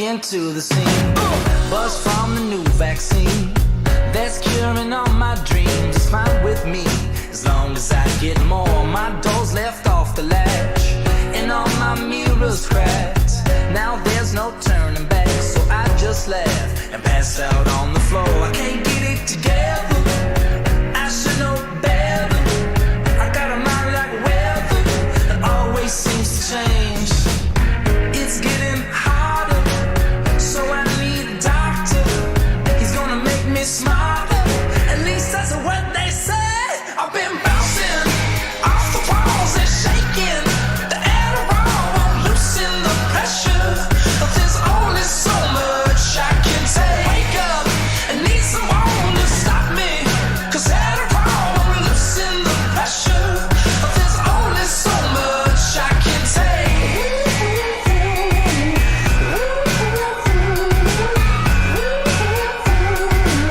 into the scene. Buzz from the new vaccine that's curing all my dreams. It's fine with me as long as I get more. My doors left off the latch and all my mirrors cracked. Now there's no turning back, so I just laugh and pass out on the floor. I can't get it together, I should know better. I got a mind like weather that always seems to change. It's getting harder, so I need a doctor. He's gonna make me smarter, at least that's what they say. I've been bouncing off the walls and shaking. The Adderall won't loosen the pressure. There's only so much I can take. Wake up and need someone to stop me, 'cause Adderall won't loosen the pressure. There's only so much I can take.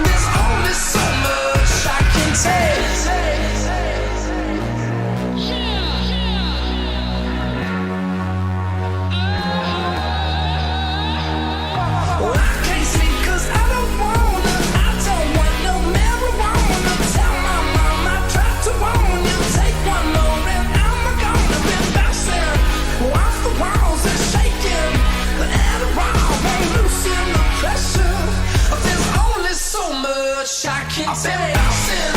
There's only so much I can take. Well, I can't sleep 'cause I don't want no marijuana. Tell my mom I tried to warn you. Take one more and I'm gonna be bouncing off the walls and shaking. The Adderall won't loosen the pressure. There's only so much I can take. Bouncing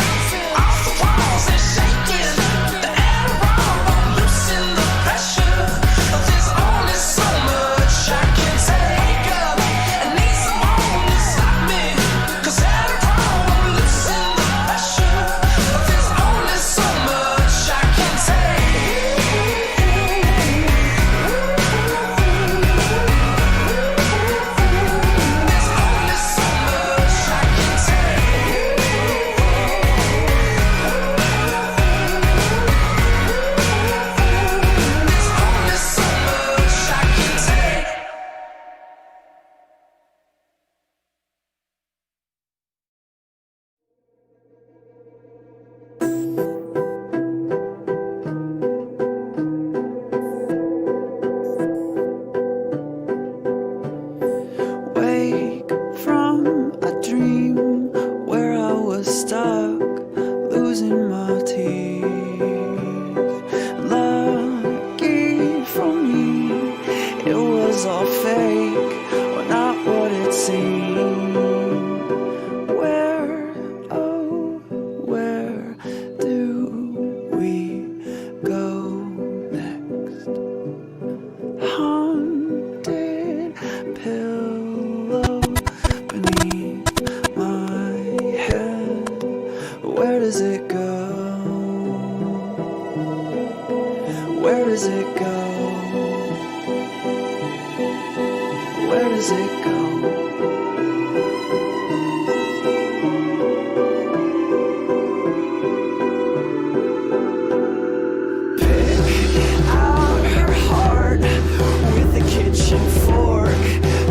off the walls and shaking. The Adderall won't loosen the pressure. There's only so much I can take. Wake up and need someone to stop me, 'cause Adderall won't loosen the pressure. There's only so much I can take. There's only so much I can take. There's only so much I can take. Wake from a dream where I was stuck, losing my teeth. Lucky for me, it was all fake, or not what it seemed. Where, oh, where do we go next? Haunted pillow beneath my head. Where does it go? Where does it go? Where does it go? Pick out her heart with a kitchen fork,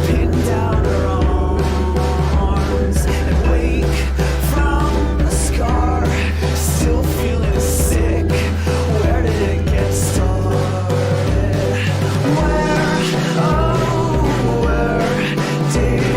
pin down her arms, and wake from the scar, still feeling sick. Where did it get started? Where, oh, where did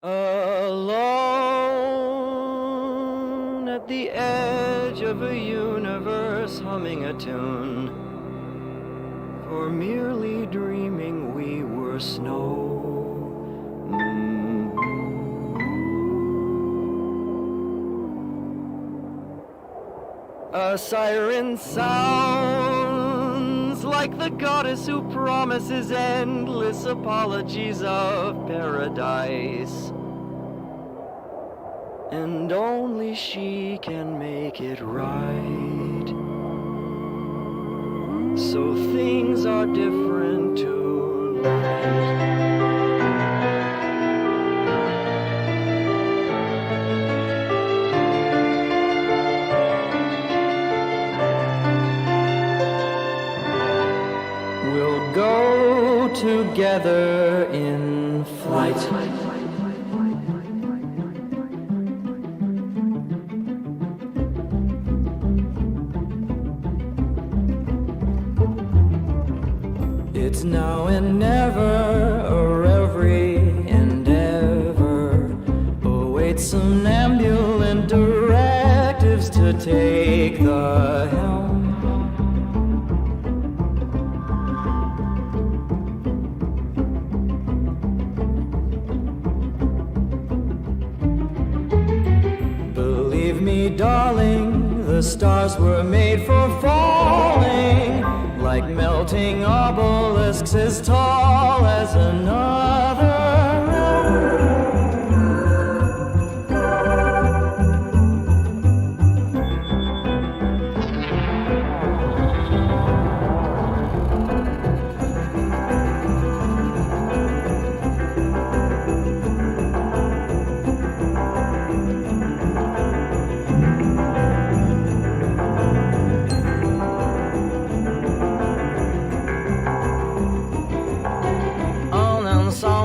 Alone at the edge of a universe, humming a tune, for merely dreaming we were snow. A siren sounds like the goddess who promises endless apologies of paradise. And only she can make it right. So things are different tonight. We'll go together in flight. It's now and never, or every endeavor awaits some ambulant directives to take the helm. Believe me, darling, the stars were made for falling, like melting obelisks as tall as another realm.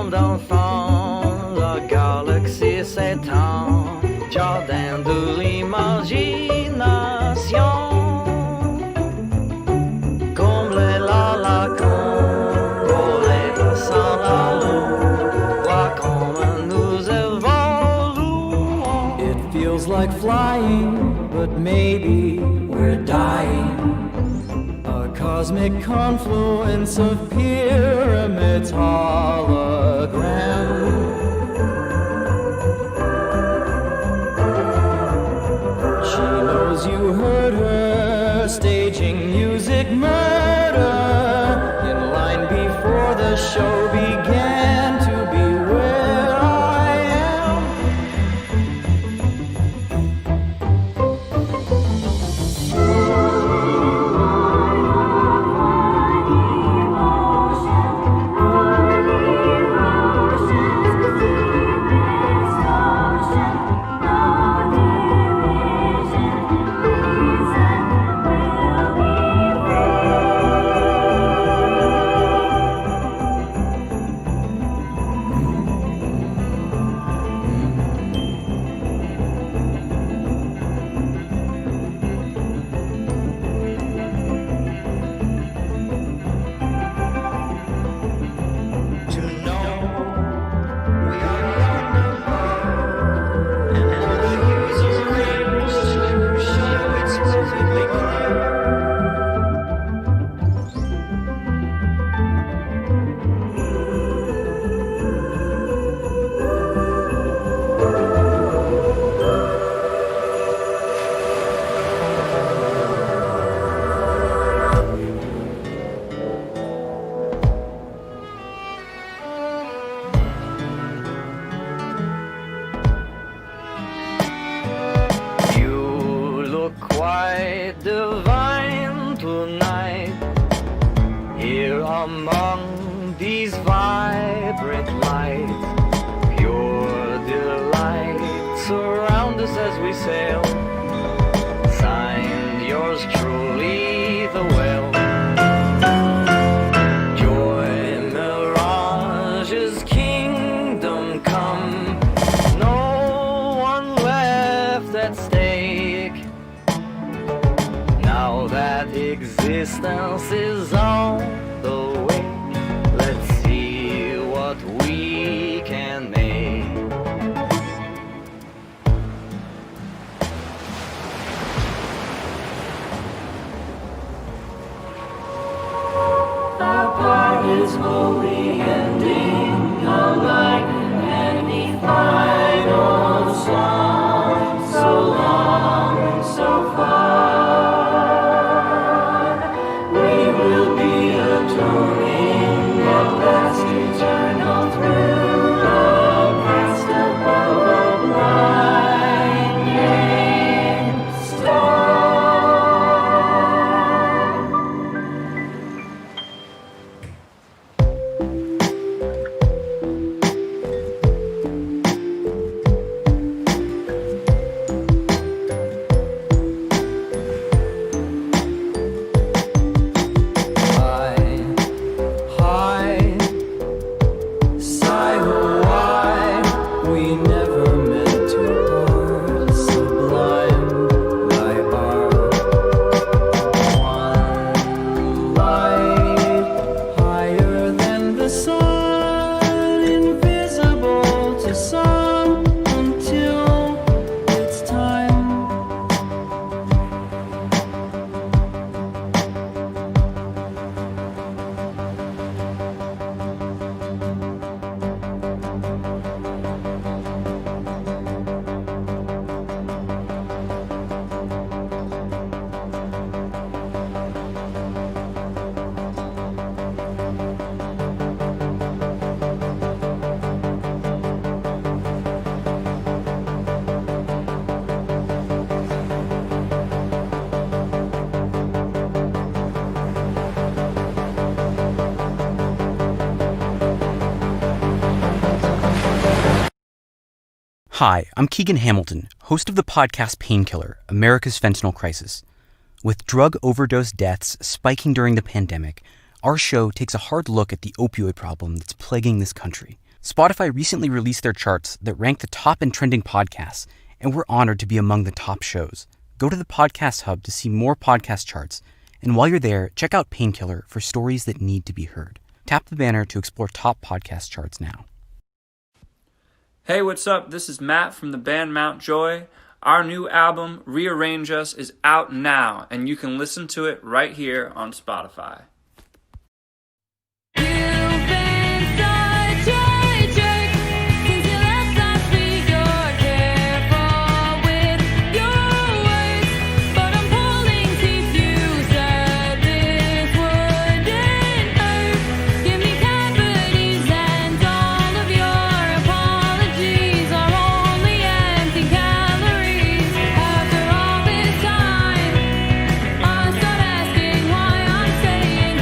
D'enfants, la galaxie s'étend, jardin de l'imagination. Comblez la lacune, voler sans la lune, voir comme nous évoluons. It feels like flying, but maybe we're dying. A cosmic confluence of pyramids hologram. She knows you heard her staging music murder, in line before the show began to be where I am. Quite divine tonight, here among these vibrant lights. Pure delight surround us as we sail. Signed, yours truly, the whale. Joy mirages, kingdom come. No one left at stake. Now that existence is on the way, let's see what we can make. we never meant to part, sublime by our one light, higher than the sun, invisible to some until it's time. Hi, I'm Keegan Hamilton, host of the podcast Painkiller, America's Fentanyl Crisis. With drug overdose deaths spiking during the pandemic, our show takes a hard look at the opioid problem that's plaguing this country. Spotify recently released their charts that rank the top and trending podcasts, and we're honored to be among the top shows. Go to the Podcast Hub to see more podcast charts, and while you're there, check out Painkiller for stories that need to be heard. Tap the banner to explore top podcast charts now. Hey, what's up? This is Matt from the band Mount Joy. Our new album, Rearrange Us, is out now, and you can listen to it right here on Spotify. Saying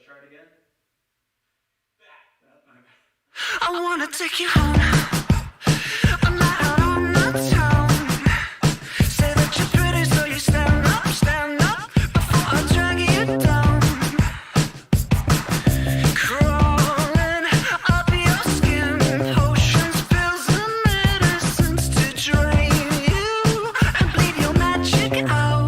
try it again? I wanna take you home. A night out on the town. Say that you're pretty, so you stand up before I drag you down. Crawling up your skin, potions, pills, and medicines to drain you and bleed your magic out.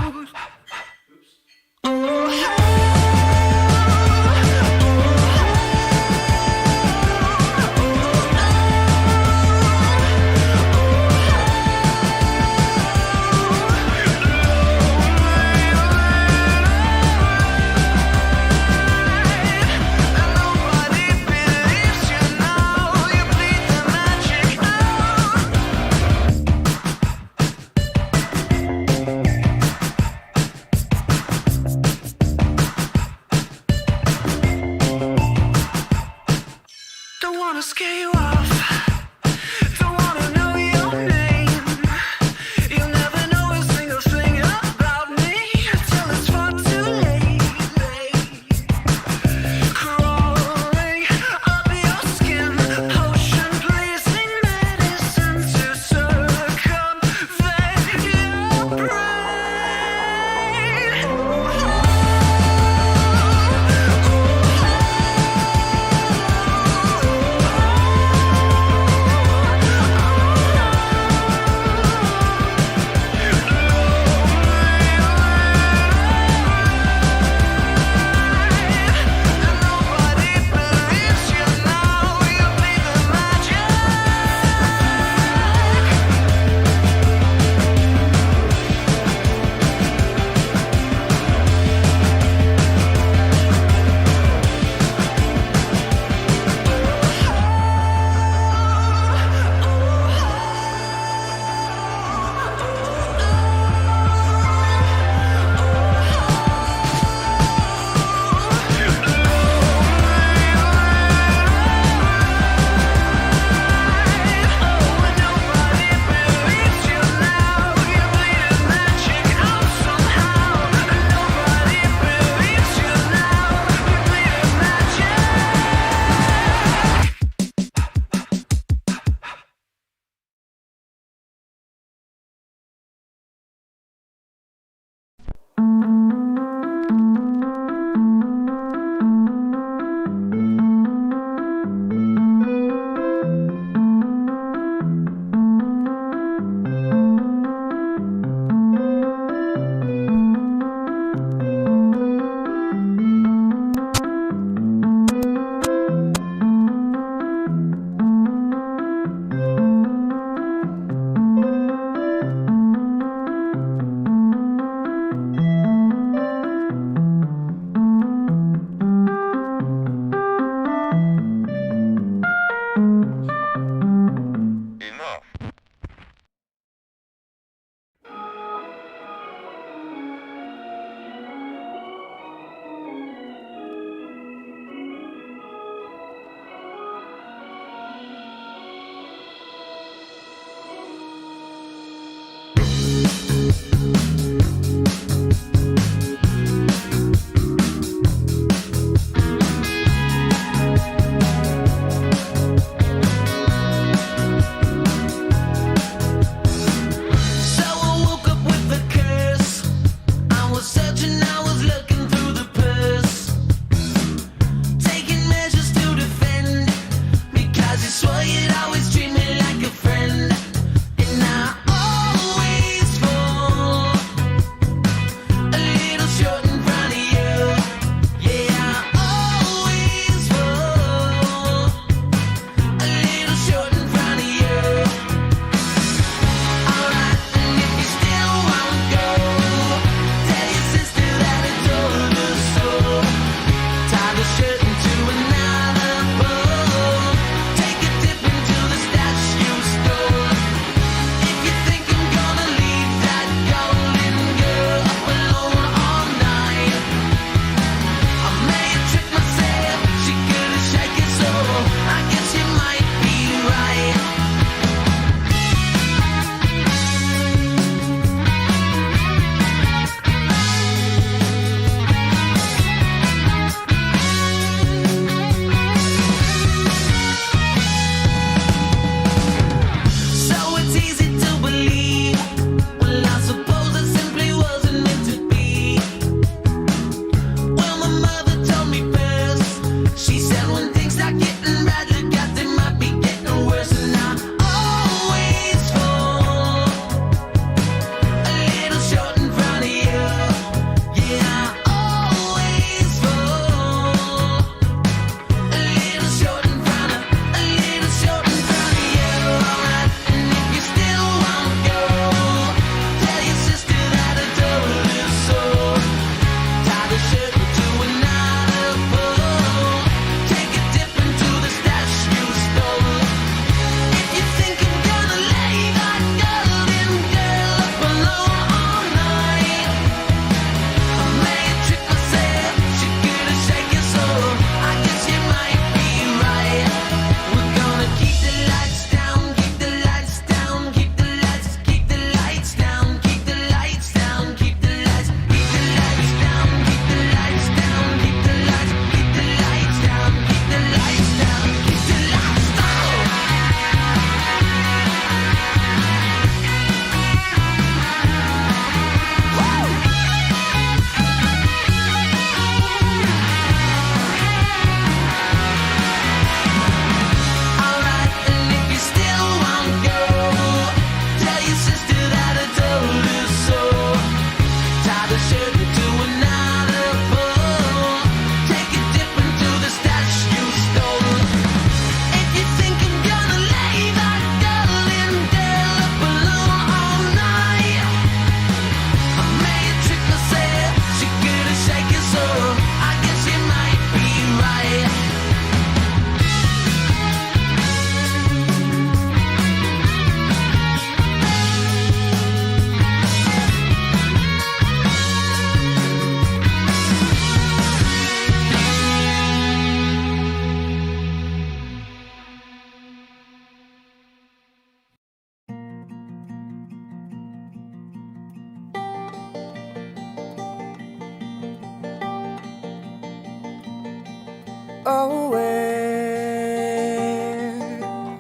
Oh, where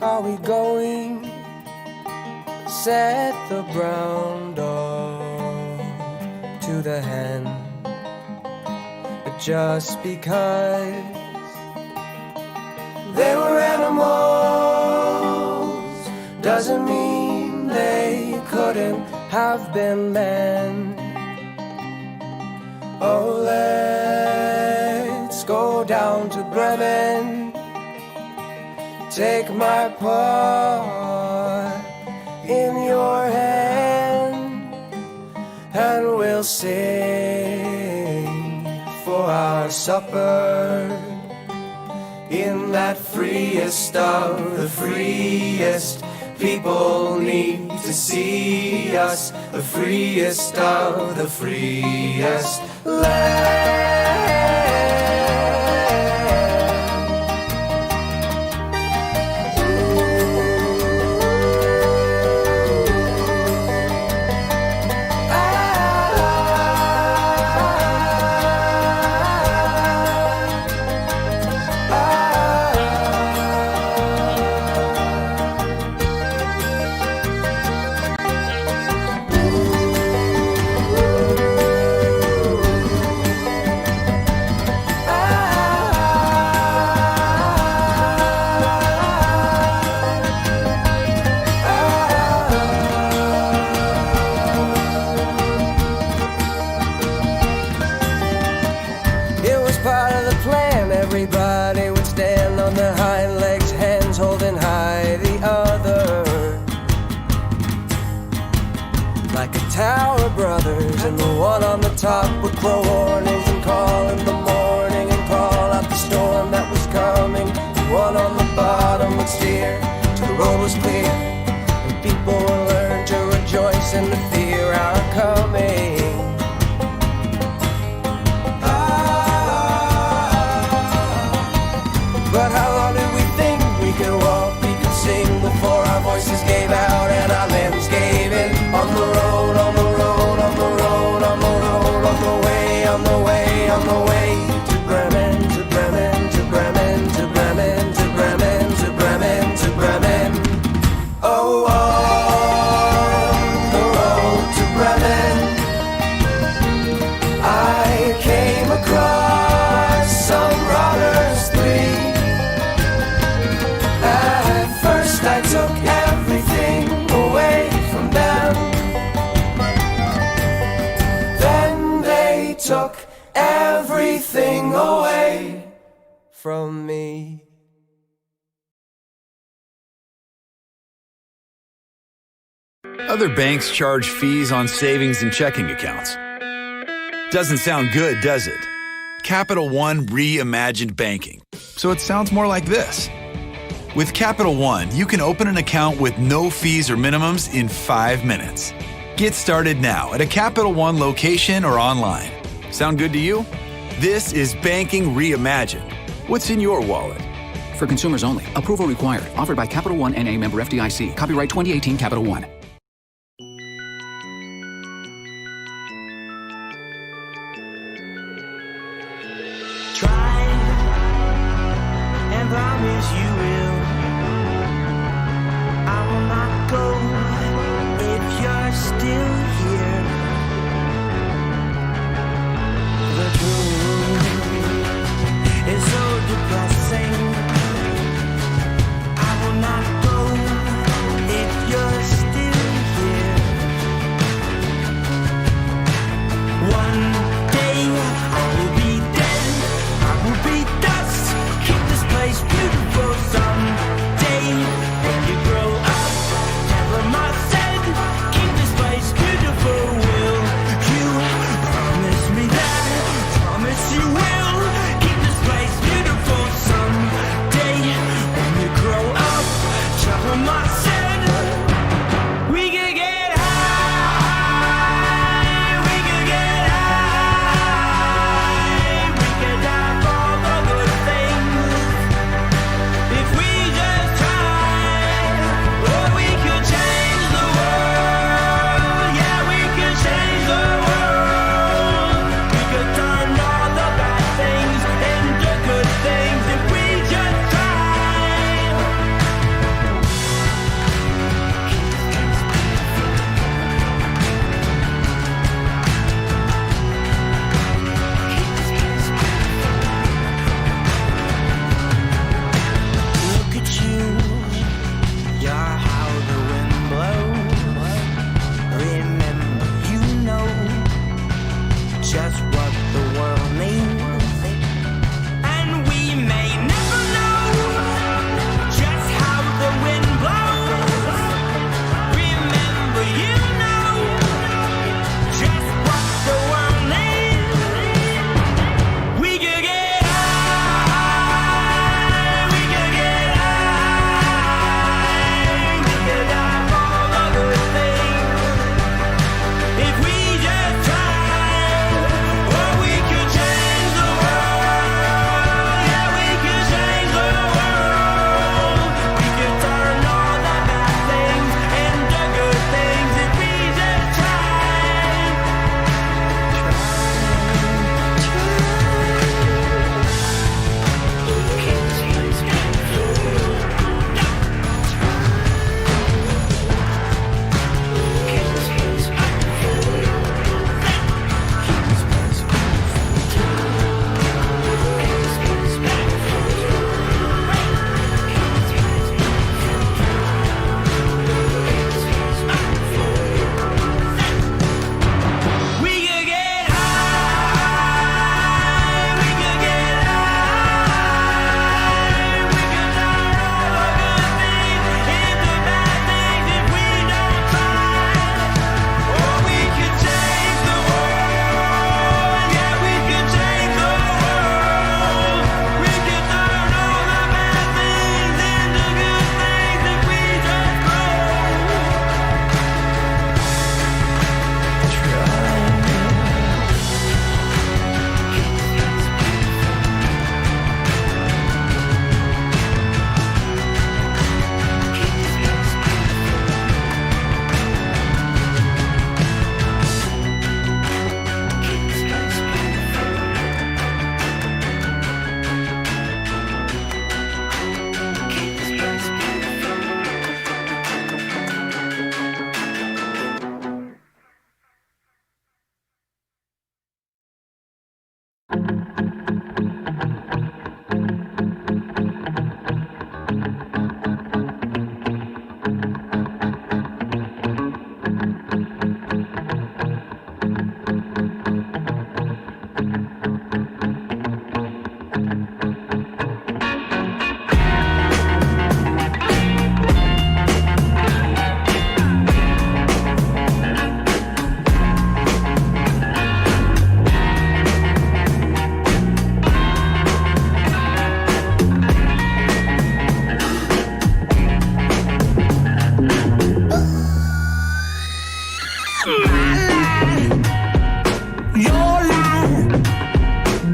are we going? Said the brown dog to the hen. But just because they were animals doesn't mean they couldn't have been men. Oh, let's go down to Bremen. Take my part in your hand, and we'll sing for our supper in that freest of the freest. People need to see us, the freest of the freest land. Everybody would stand on their hind legs, hands holding high the other, like a tower of brothers. And the one on the top would crow warnings and call in the morning and call out the storm that was coming. The one on the bottom would steer till the road was clear, and people would learn to rejoice and to fear our coming. But how long did we think we could walk, we could sing before our voices gave out and our limbs gave in? On the road, on the road, on the road, on the road, on the way, on the way, on the way to Bremen, to Bremen, to Bremen, to Bremen, to Bremen, to Bremen, to Bremen. Oh, on the road to Bremen, I came across some rotters three. I took everything away from them. Then they took everything away from me. Other banks charge fees on savings and checking accounts. Doesn't sound good, does it? Capital One reimagined banking. So it sounds more like this. With Capital One, you can open an account with no fees or minimums in 5 minutes. Get started now at a Capital One location or online. Sound good to you? This is banking reimagined. What's in your wallet? For consumers only. Approval required. Offered by Capital One N.A. member FDIC. Copyright 2018 Capital One. Try and promise you will. I will not go if you're still here. The truth is so depressing. I will not go if you're still here. One day I will be dead. I will be dust. Keep this place beautiful someday.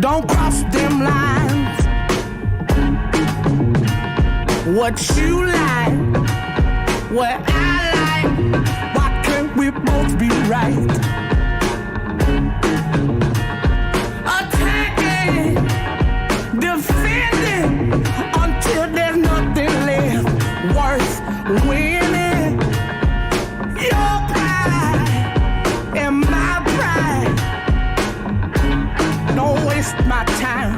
Don't cross them lines. What you like, what I like. Why can't we both be right? Attacking, defending, until there's nothing left worth winning. Your pride and my pride. Don't waste my time.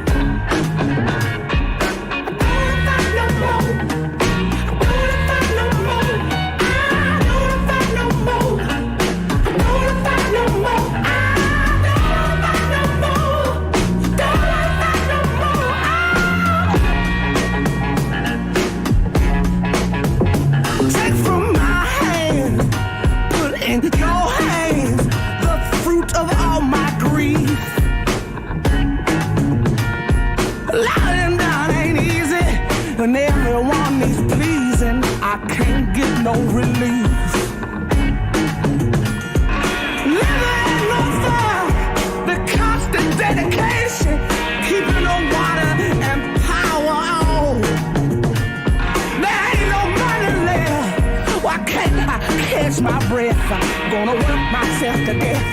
Take from my hands, put in your hands the fruit of all my grief. Lying down ain't easy, and everyone needs pleasing. I can't get no relief. Living in no fun, the constant dedication, keeping the water and power on. There ain't no money left. Why can't I catch my breath? I'm gonna work myself to death.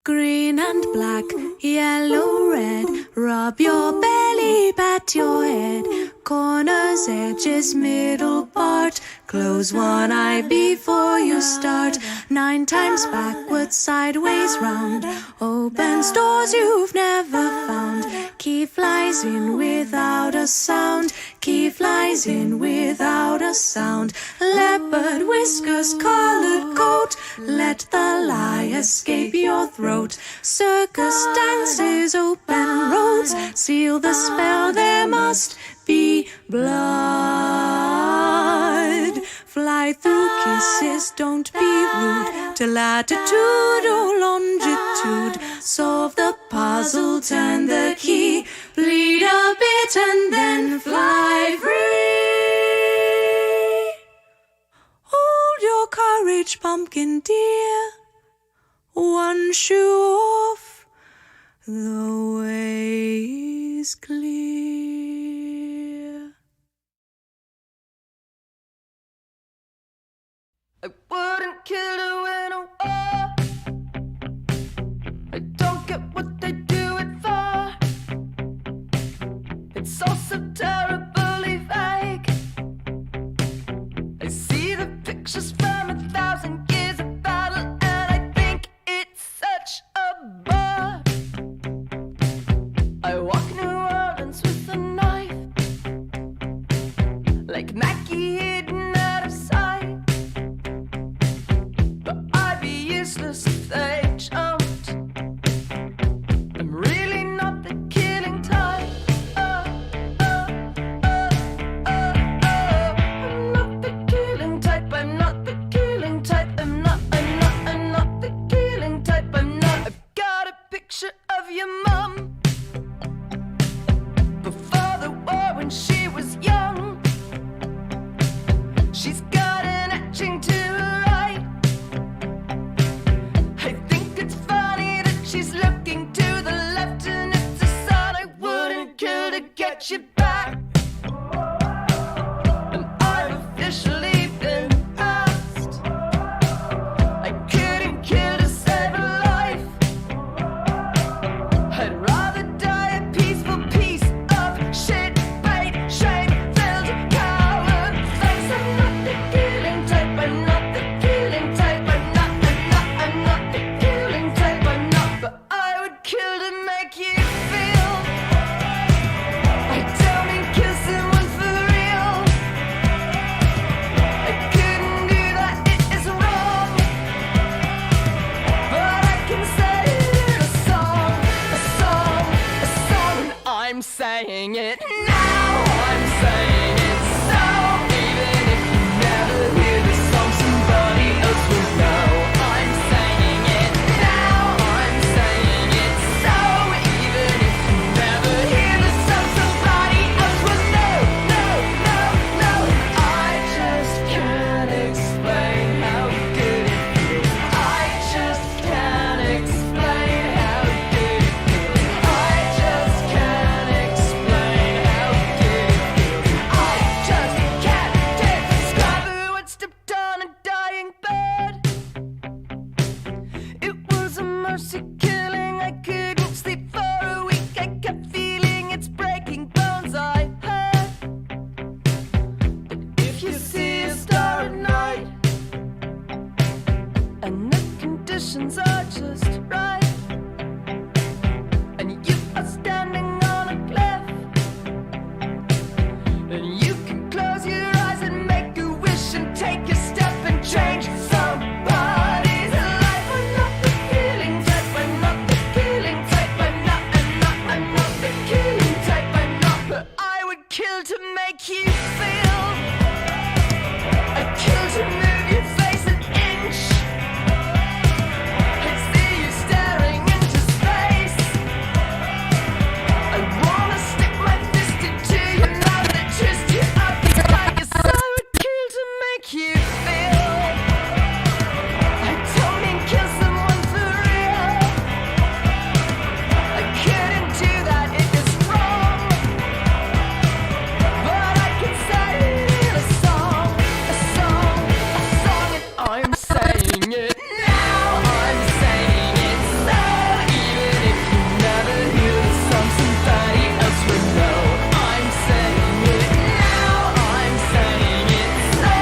Green and black, yellow, red. Rub your belly, pat your head. Corners, edges, middle part. Close one eye before you start. 9 times backwards, sideways, round. Opens doors you've never found. Key flies in without a sound. Key flies in without a sound. Leopard whiskers, colored coat. Let the lie escape your throat. Circus dances, open roads. Seal the spell, there must be blood. Fly through kisses, don't be rude to latitude or longitude. Solve the puzzle, turn the key. Bleed a bit and then fly free. Hold your courage, pumpkin dear. One shoe off, the way is clear. I wouldn't kill her in a war. I don't get what they do it for. It's all so terribly vague. I see the pictures from 1,000 years of battle useless if they jumped. I'm really not the killing type. I'm not the killing type. I'm not the killing type. I'm not the killing type. I'm not. I've got a picture of your mum before the war when she was young. She's got an etching to her right. I think it's funny that she's looking to the left, and it's a sign I wouldn't kill to get you back. And I've officially been asked. I couldn't kill to save a life. I'd rather die a peaceful piece of shit, bait, shame-filled coward face. I'm not the killing type. I'm not the killing type. I'm not the killing type. I'm not, but I would kill to make you feel. I don't mean kill someone for real. I couldn't do that, it is wrong. But I can say it in a song, and I'm saying it now. I'm saying it so, even if you never hear the song, somebody else will know. I'm saying it now. I'm saying it so, even if you never hear the song, somebody else will know. No. I just can't explain how good it feels. I just can't explain how good it feels. I just can't explain how good it feels. I just can't describe who had stepped on a dying bed. It was a mercy killing. I couldn't sleep for a week. I kept feeling it's breaking bones I had. But if you see a star at night and the conditions are just right, and you are standing on a cliff, and you can close your eyes and make a wish and take a step and change somebody's life. I'm not the killing type. I'm not the killing type. I'm not the killing type. I'm not, but I would kill to make you feel. I'd kill to move your face an inch. I'd see you staring into space. I wanna stick my fist into your mouth and twist you up like a so I would kill to make you feel. I don't mean kill someone for real. I couldn't do that, it is wrong. But I can say it in a song, and I'm saying it now. I'm saying it so, even if you never hear the song, somebody else will know. I'm saying it now. I'm saying it so,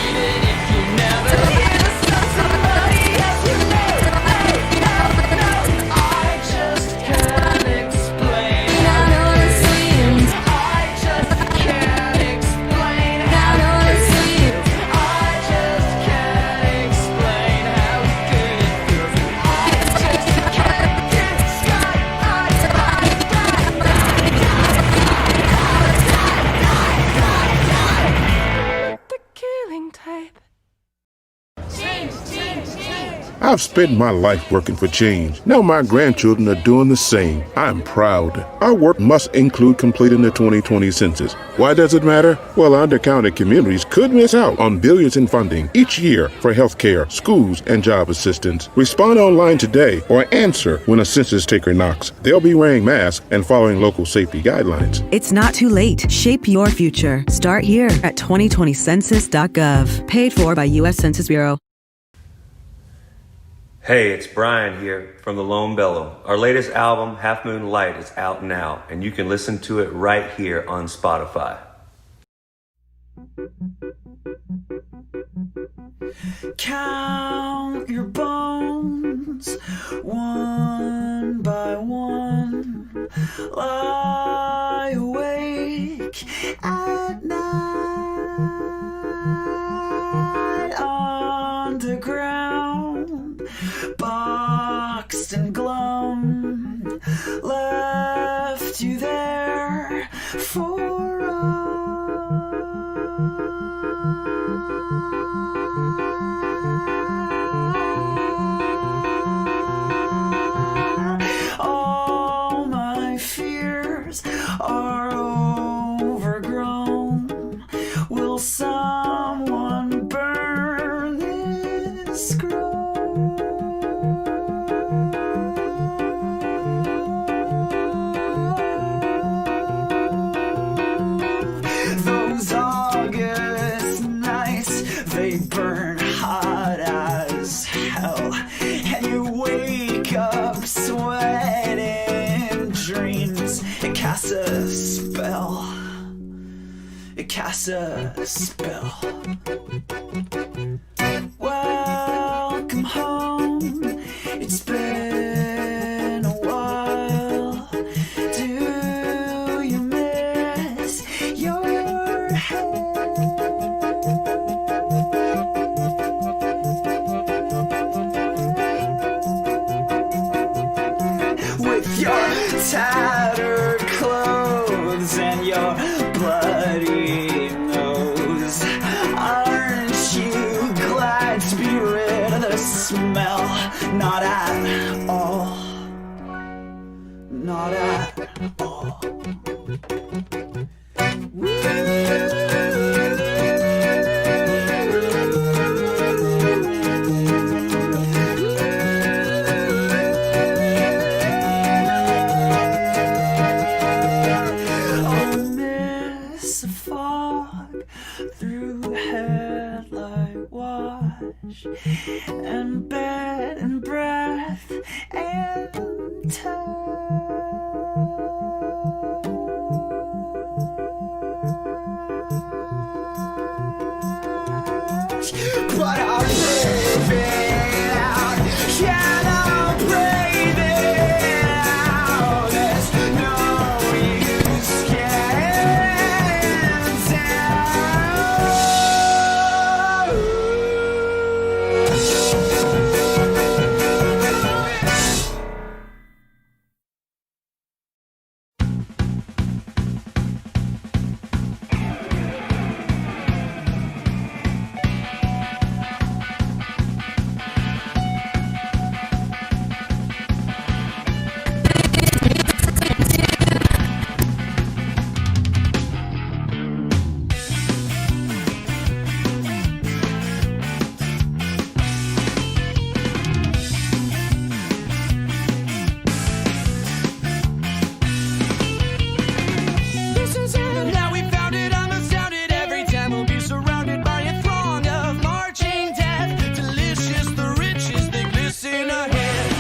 even if you never hear the song, somebody else will know. No, I just can't explain how good it feels. I just can't explain how good it feels. I just can't explain how good it feels. I just can't describe. The killing type. I've spent my life working for change. Now my grandchildren are doing the same. I'm proud. Our work must include completing the 2020 census. Why does it matter? Well, undercounted communities could miss out on billions in funding each year for healthcare, schools, and job assistance. Respond online today or answer when a census taker knocks. They'll be wearing masks and following local safety guidelines. It's not too late. Shape your future. Start here at 2020census.gov. Paid for by U.S. Census Bureau. Hey, it's Brian here from the Lone Bellow. Our latest album, Half Moon Light, is out now, and you can listen to it right here on Spotify. Count your bones one by one. Lie awake at night underground. boxed and glum, left you there for all my fears are overgrown. Will someone burn this grove? Those August nights, they burn hot as hell, and you wake up sweating dreams. It casts a spell. It casts a spell. Welcome home. It's been a while. Do you miss your head? With your tattered clothes and your bloody nose, aren't you glad to be rid of the smell? Not at all. Not at all. Oh, miss a fog through headlight wash, and bed and breath and touch. But I'll live it out. Can I breathe it out? There's no use getting Now we found it, I'm astounded. Every time we'll be surrounded by a throng of marching death. Delicious, the riches, they glisten ahead.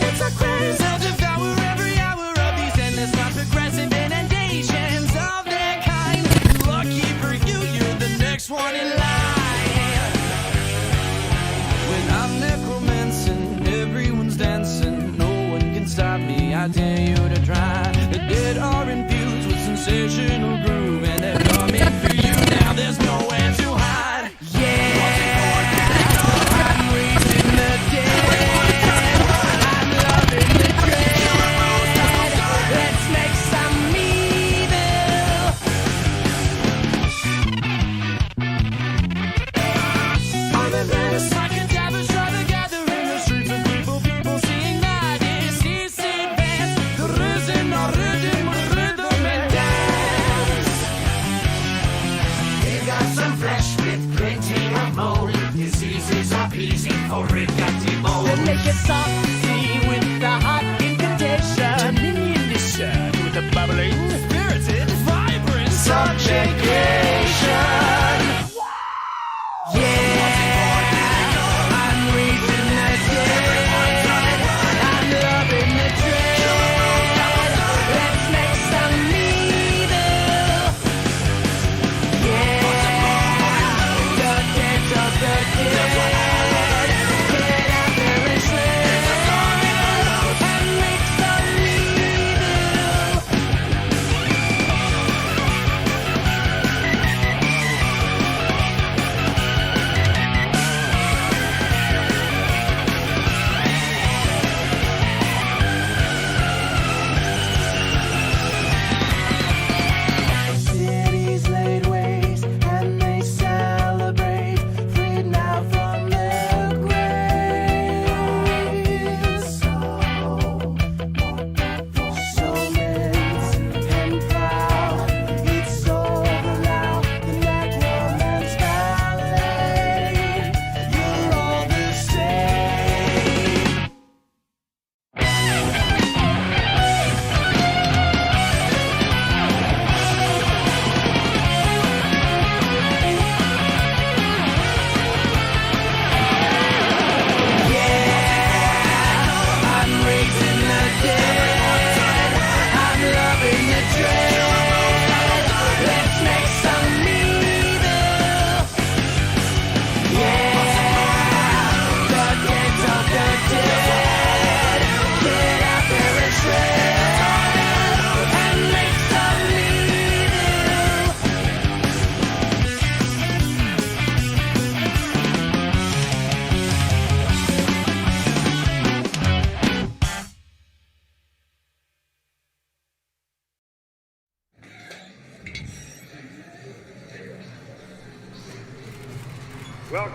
It's a craze, they'll devour every hour of these endless, non-progressive inundations of their kind. Lucky for you, you're the next one in line. When I'm necromancing, everyone's dancing. No one can stop me, I dare you to try. The dead are infused with sensational groove, and they're coming for you now. There's nowhere to hide. Yeah, I'm raising the dead. I'm loving the dread. Let's make some evil. I'm a menace, like a devil, try to gather in the streets of people seeing my disease advance. The rhythm and dance. We've got some flesh with plenty of mold. Diseases are easy for infected mold. We'll make it softly with the hot invitation. Diminution with the bubbling, spirited, vibrant subjugation. Yeah, I'm raising the dead. I'm loving the dread. Let's make some evil. Yeah, the dead of the dead. Get out there and slay. And make some evil.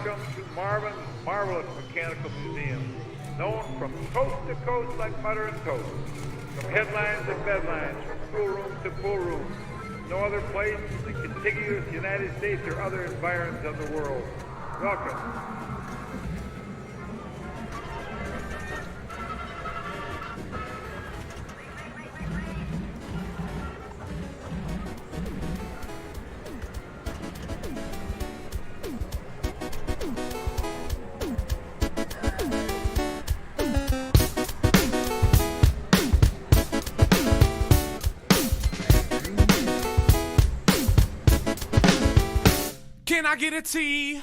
Welcome to Marvin's Marvelous Mechanical Museum, known from coast to coast like butter and toast. From headlines and bedlines, from schoolroom to pool room. No other place in the contiguous United States or other environs of the world. Welcome. Can I get a T?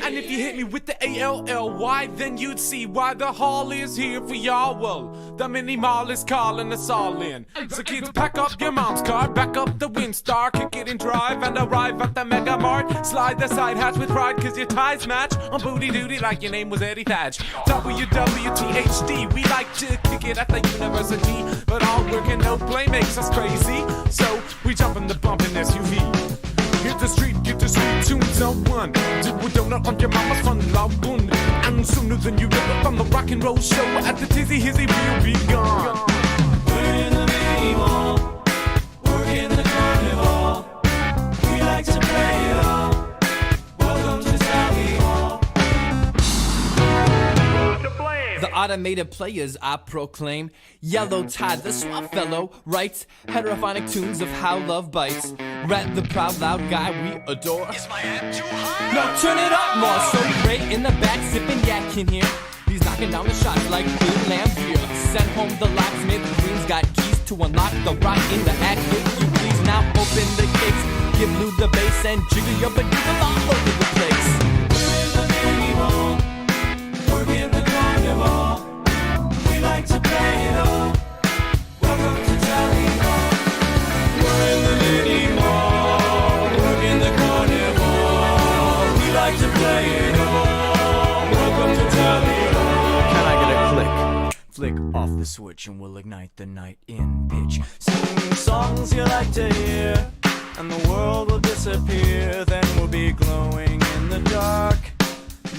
And if you hit me with the A-L-L-Y, then you'd see why the hall is here for y'all. Well, the mini mall is calling us all in. So kids, pack up your mom's car, back up the Windstar, kick it and drive, and arrive at the Mega Mart. Slide the side hatch with pride, cause your ties match on booty duty like your name was Eddie Thatch. WWTHD, we like to kick it at the university, but all work and no play makes us crazy. So we jump in the bumpin' SUV. Hit the street, get the sweet tunes on one. Do a donut on your mama's fun log one. And sooner than you know it, from the rock and roll show at the Tizzy Hizzy, we'll be gone. We're in the mini mall, working the carnival. We like to play it all. Welcome to Sally Hall. The automated players I proclaim. Yellow Tide, the suave fellow, writes heterophonic tunes of how love bites. Rat the proud loud guy we adore. Is my amp too high? No, turn it up more. So Ray in the back sipping yak in here. He's knocking down the shots like Bill Lambier. Send home the locksmith. Green's got keys to unlock the rock in the act. If you please now open the gates. Give Lou the bass and jiggle your badoo all over the place. We're in the mini mall, working the carnival. We like to play it all. Welcome to Tally Hall. We're in the mini mall, working the carnival. We like to play it all. Welcome to Tally Hall. Can I get a click? Flick off the switch and we'll ignite the night in pitch. Sing songs you like to hear, and the world will disappear. Then we'll be glowing in the dark,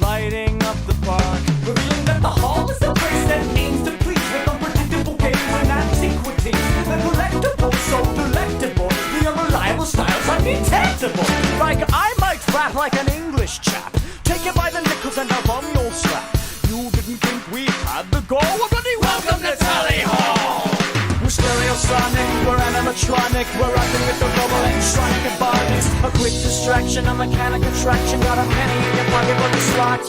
lighting up the park. Revealing that the hall is a place that aims to please with unpredictable games and antiquities. The collectibles so delectable, the unreliable styles undetectable. Like I might rap like an English chap, take it by the nickels and I'll bum your strap. You didn't think we had the goal? Well, bloody welcome to Tally Hall. We're stereosonic, we're animatronic, we're rocking with the global electronic embodies. A quick distraction, a mechanic attraction, got a penny in your pocket for the slot.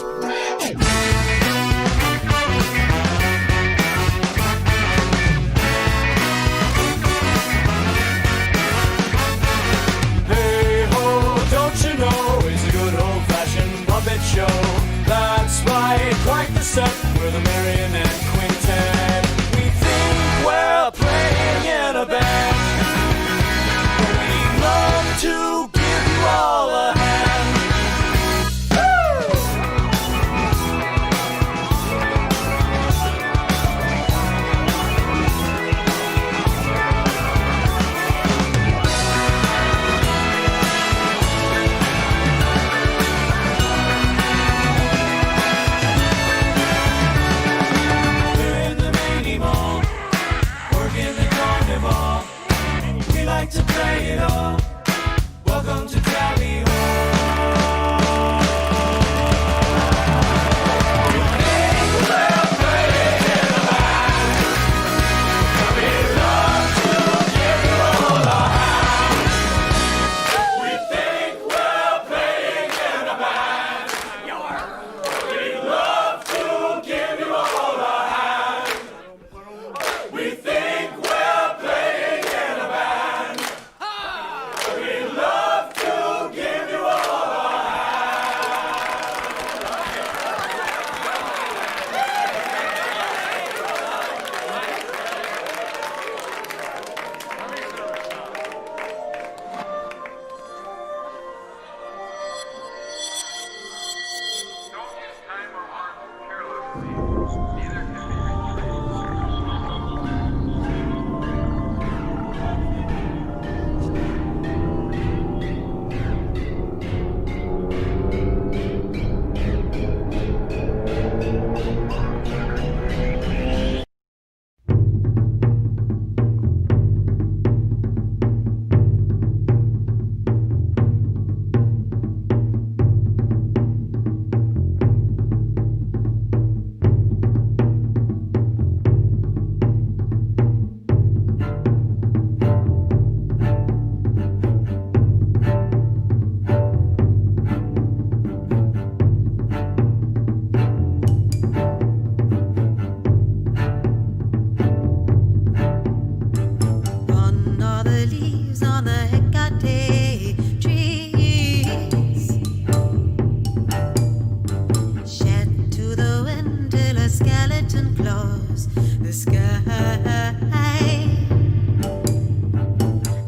Hey ho, don't you know it's a good old-fashioned puppet show? That's right, quite the set, we're the marionette quintet. We think we're playing in a band, but we'd love to give you all a hand. skeleton claws the sky.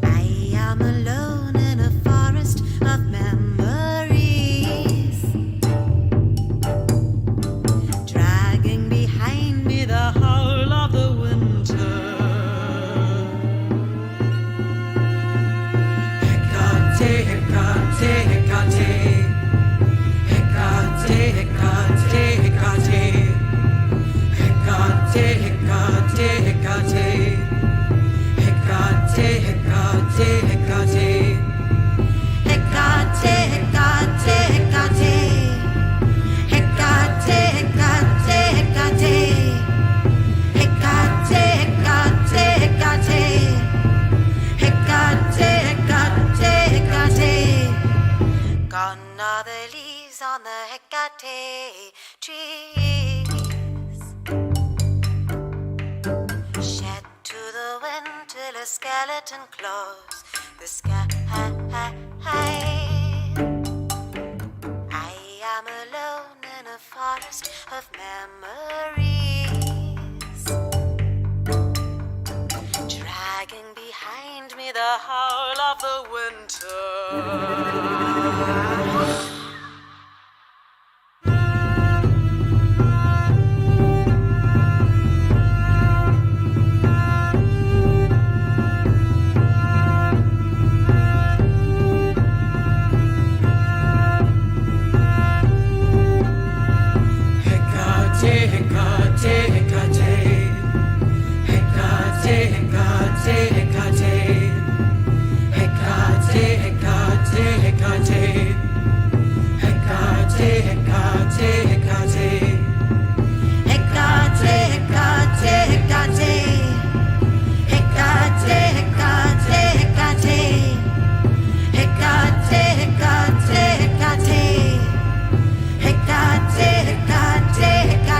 I am alone in a forest of memories, dragging behind me the howl of the winter. Hecate, Hecate, Hecate. Hecate, Hecate, Hecate. Hecate, Hecate, Hecate. Hecate, Hecate, Hecate. Hecate, Hecate, Hecate. Hecate, Hecate, Hecate. Hecate, Hecate, Hecate. Hecate, Hecate, Hecate. Gone are the leaves on the Hecate trees, shed to the wind till a skeleton claws the sky. I am alone in a forest of memories, dragging behind me the howl of the winter. Hecate, Hecate, Hecate. Hecate, Hecate, Hecate. Hecate, Hecate, Hecate. Hecate, Hecate, Hecate. Hecate, Hecate, Hecate. Hecate, Hecate, Hecate. Hecate, Hecate, Hecate. Hecate, Hecate, Hecate.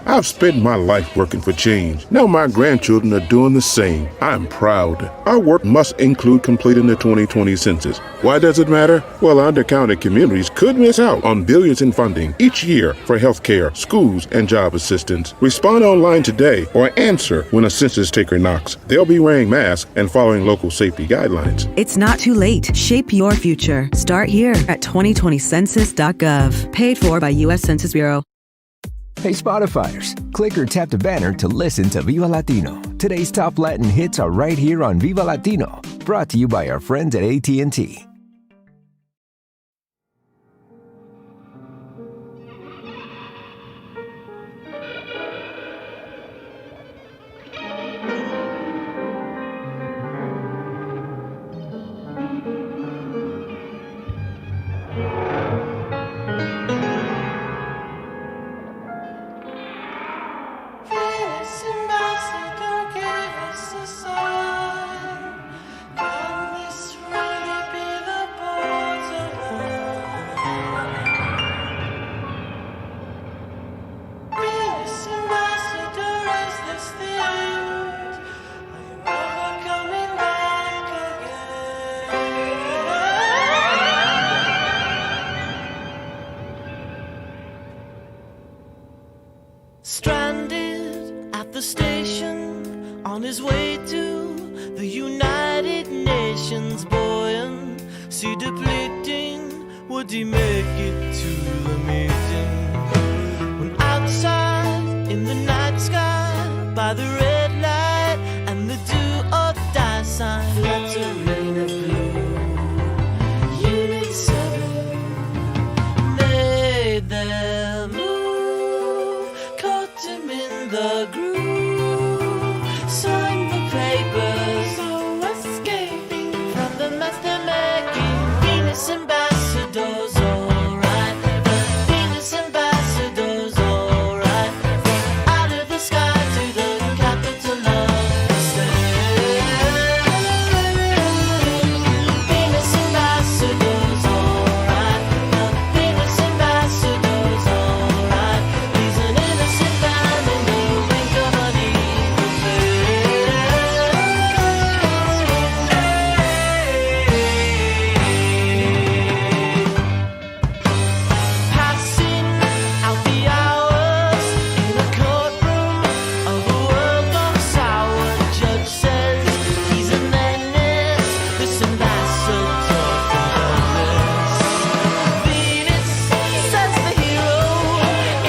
I've spent my life working for change. Now my grandchildren are doing the same. I'm proud. Our work must include completing the 2020 census. Why does it matter? Well, undercounted communities could miss out on billions in funding each year for healthcare, schools, and job assistance. Respond online today or answer when a census taker knocks. They'll be wearing masks and following local safety guidelines. It's not too late. Shape your future. Start here at 2020census.gov. Paid for by U.S. Census Bureau. Hey Spotifyers, click or tap the banner to listen to Viva Latino. Today's top Latin hits are right here on Viva Latino, brought to you by our friends at AT&T. On his way to the United Nations, buoyancy depleting, would he make it to the meeting? When outside in the night sky, by the red light and the do or die sign, Latarina Blue, Unit 7 made their move, caught him in the groove, signed the papers, no escaping from the mess they're making. Venus ambassadors, alright, the Venus ambassadors, alright, out of the sky to the capital of the state. Venus ambassadors, alright, the Venus ambassadors, alright, he's an innocent man in the wink of an evil Passing out the hours in a courtroom of a world gone sour, judge says he's a menace, this ambassador from Venus says the hero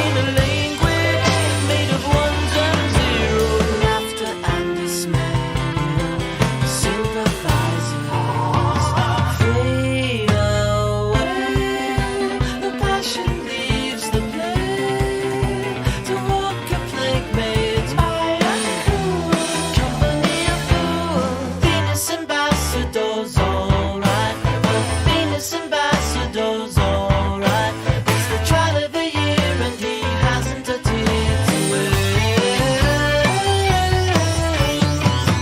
in a language made of ones and zeros, laughter and dismay, sympathizers fade away, the passion leaves the play to walk a plague maid's eye and cool, company of fools. Venus ambassadors, alright, the Venus ambassadors, alright, it's the trial of the year and he hasn't a tear to wear.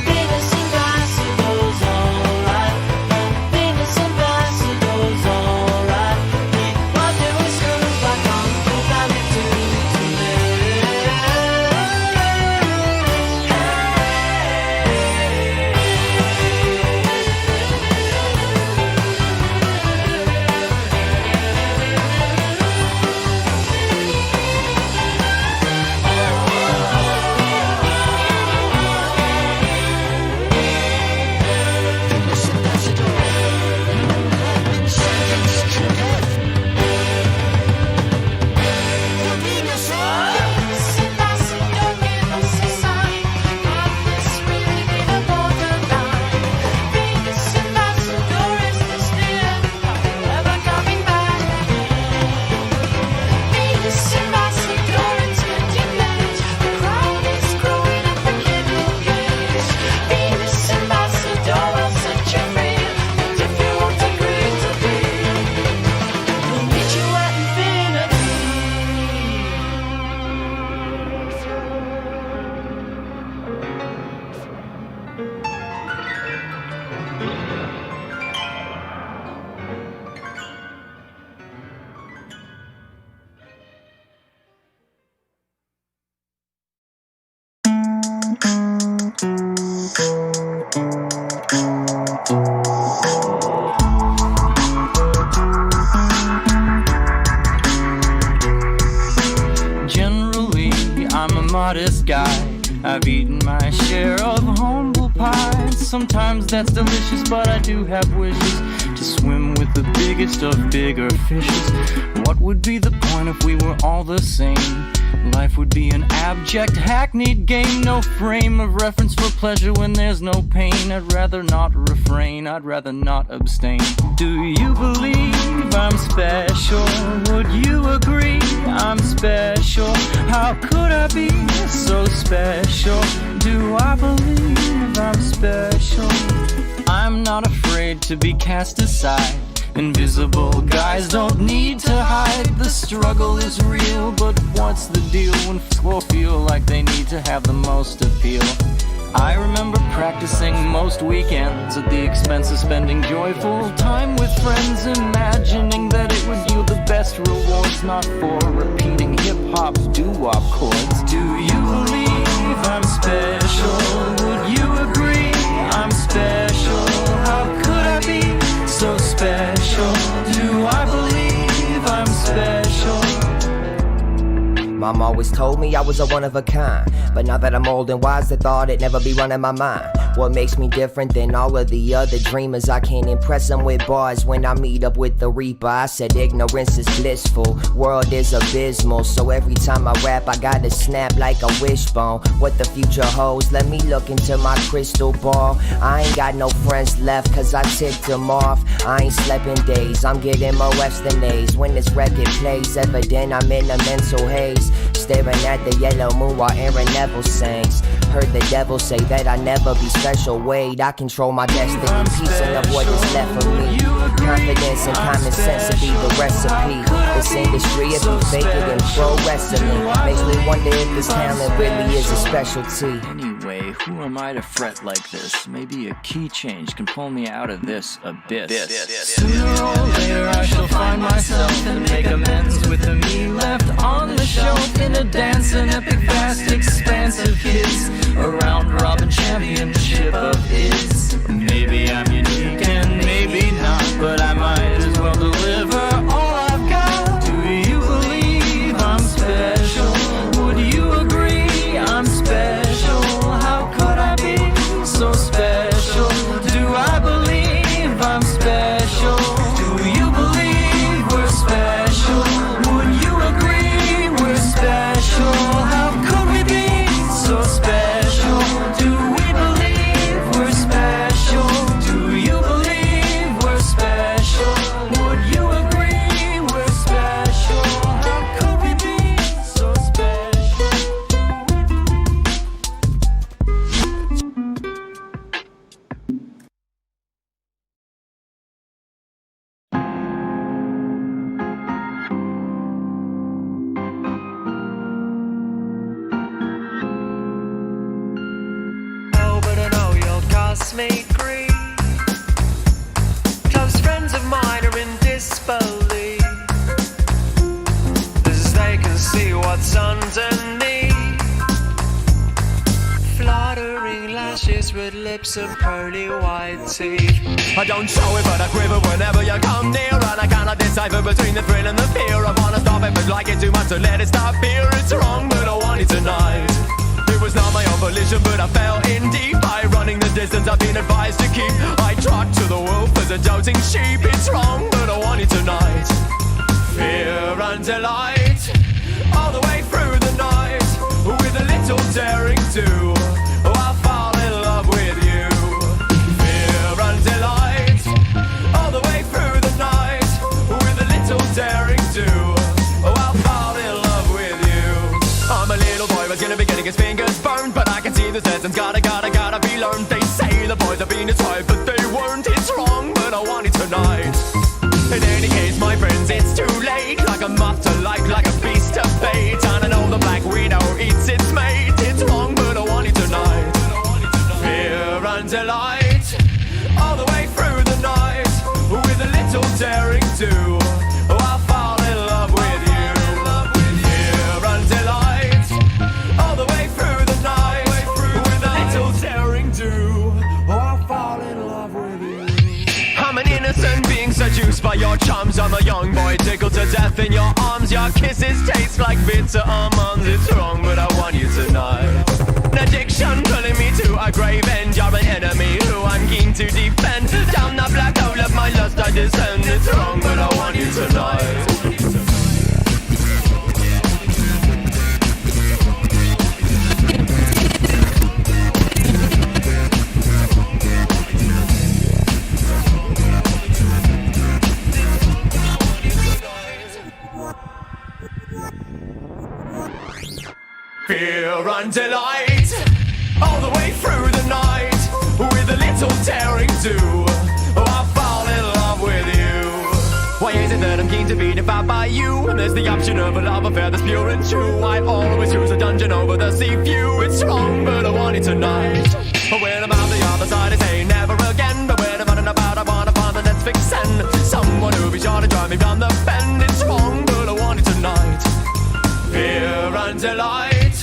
Venus ambassadors, alright, the Venus ambassadors, alright, what do we screw back on humanity to Generally, I'm a modest guy. I've eaten my share of humble pie. Sometimes that's delicious, but I do have wishes to swim with the biggest of bigger fishes. What would be the point if we were all the same? Life would be an abject, hackneyed game. No frame of reference for pleasure when there's no pain. I'd rather not refrain, I'd rather not abstain. Do you believe I'm special? Would you agree I'm special? How could I be so special? Do I believe I'm special? I'm not afraid to be cast aside. Invisible guys don't need to hide. The struggle is real, but what's the deal when people feel like they need to have the most appeal? I remember practicing most weekends at the expense of spending joyful time with friends, imagining that it would yield the best rewards, not for repeating hip-hop doo-wop chords. Do you believe I'm special? Would you agree I'm special? How could I be so special? Do I believe I'm special? My mom always told me I was a one of a kind. But now that I'm old and wise, the thought it never be running my mind. What makes me different than all of the other dreamers? I can't impress them with bars when I meet up with the reaper. I said ignorance is blissful, world is abysmal. So every time I rap I gotta snap like a wishbone. What the future holds, let me look into my crystal ball. I ain't got no friends left cause I ticked them off. I ain't slept in days, I'm getting more F's than A's. When this record plays, evident I'm in a mental haze, staring at the yellow moon while Aaron Neville sings. Heard the devil say that I never be special. Wait, I control my destiny, piecing up what is left for me. Confidence and common sense will be the recipe. This industry, if you fake it in pro wrestling, makes me wonder if this talent really is a specialty. Anyway, who am I to fret like this? Maybe a key change can pull me out of this abyss. Sooner or later I shall find myself and make amends with the me left on the shelf in a dancing epic vast expanse of kids around Robin championship of is. Maybe I'm unique and maybe not, but I might as well deliver all I've got. Do you believe I'm special? Would you agree I'm special? How could I be so special? Do I believe I'm special? Do you believe we're special? Would you agree we're special? How could we be so special? Do we believe we're special? Do you believe we're special? Would you agree we're special? How could we be so special? Oh, but I know you'll cause me grief. Close friends of mine are in disbelief, as they can see what's underneath. Fluttering lashes with lips of pearly white teeth. I don't show it, but I quiver whenever you come near, and I cannot decipher between the thrill and the fear. I wanna stop it, but like it too much, so let it stop here. It's wrong, but I want it tonight. It was not my own volition, but I fell in deep. By running the distance I've been advised to keep, I trot to the wolf as a doubting sheep. It's wrong, but I want it tonight. Fear and delight, all the way through the night, with a little daring too. Oh, I'll fall in love with you. Fear and delight, all the way through the night, with a little daring too. Oh, I'll fall in love with you. I'm a little boy who's gonna be getting his fingers burned, but I can see this lesson's gotta be learned. They say the boys have been tried, but they weren't. It's wrong, but I want it tonight. In any case, my friends, it's too late. Like a moth to light, like a beast of fate. And I know the black widow eats its mate. It's wrong, but I want it tonight. Fear and delight, all the way through the night, with a little daring too. Oh, I'll fall in love with you. Fear and delight, all the way through the night, with a little daring too. Oh, I'll fall in love with you. I'm an innocent being seduced by your charms. I'm a young boy tickled to death in your arms. Your kisses taste like bitter almonds. It's wrong, but I want you tonight. An addiction pulling me to a grave end. You're an enemy who I'm keen to defend. Down the black hole of my lust I descend. It's wrong, but I want you tonight. Fear and delight, all the way through the night, with a little daring too. Oh, I'll fall in love with you. Why is it that I'm keen to be devoured by you? And there's the option of a love affair that's pure and true. I always choose a dungeon over the sea view. It's wrong, but I want it tonight. When I'm out the other side, I say never again. But when I'm running about, I wanna find the next vixen. Someone who'll be sure to drive me down the bend. It's wrong, but I want it tonight. Fear and delight,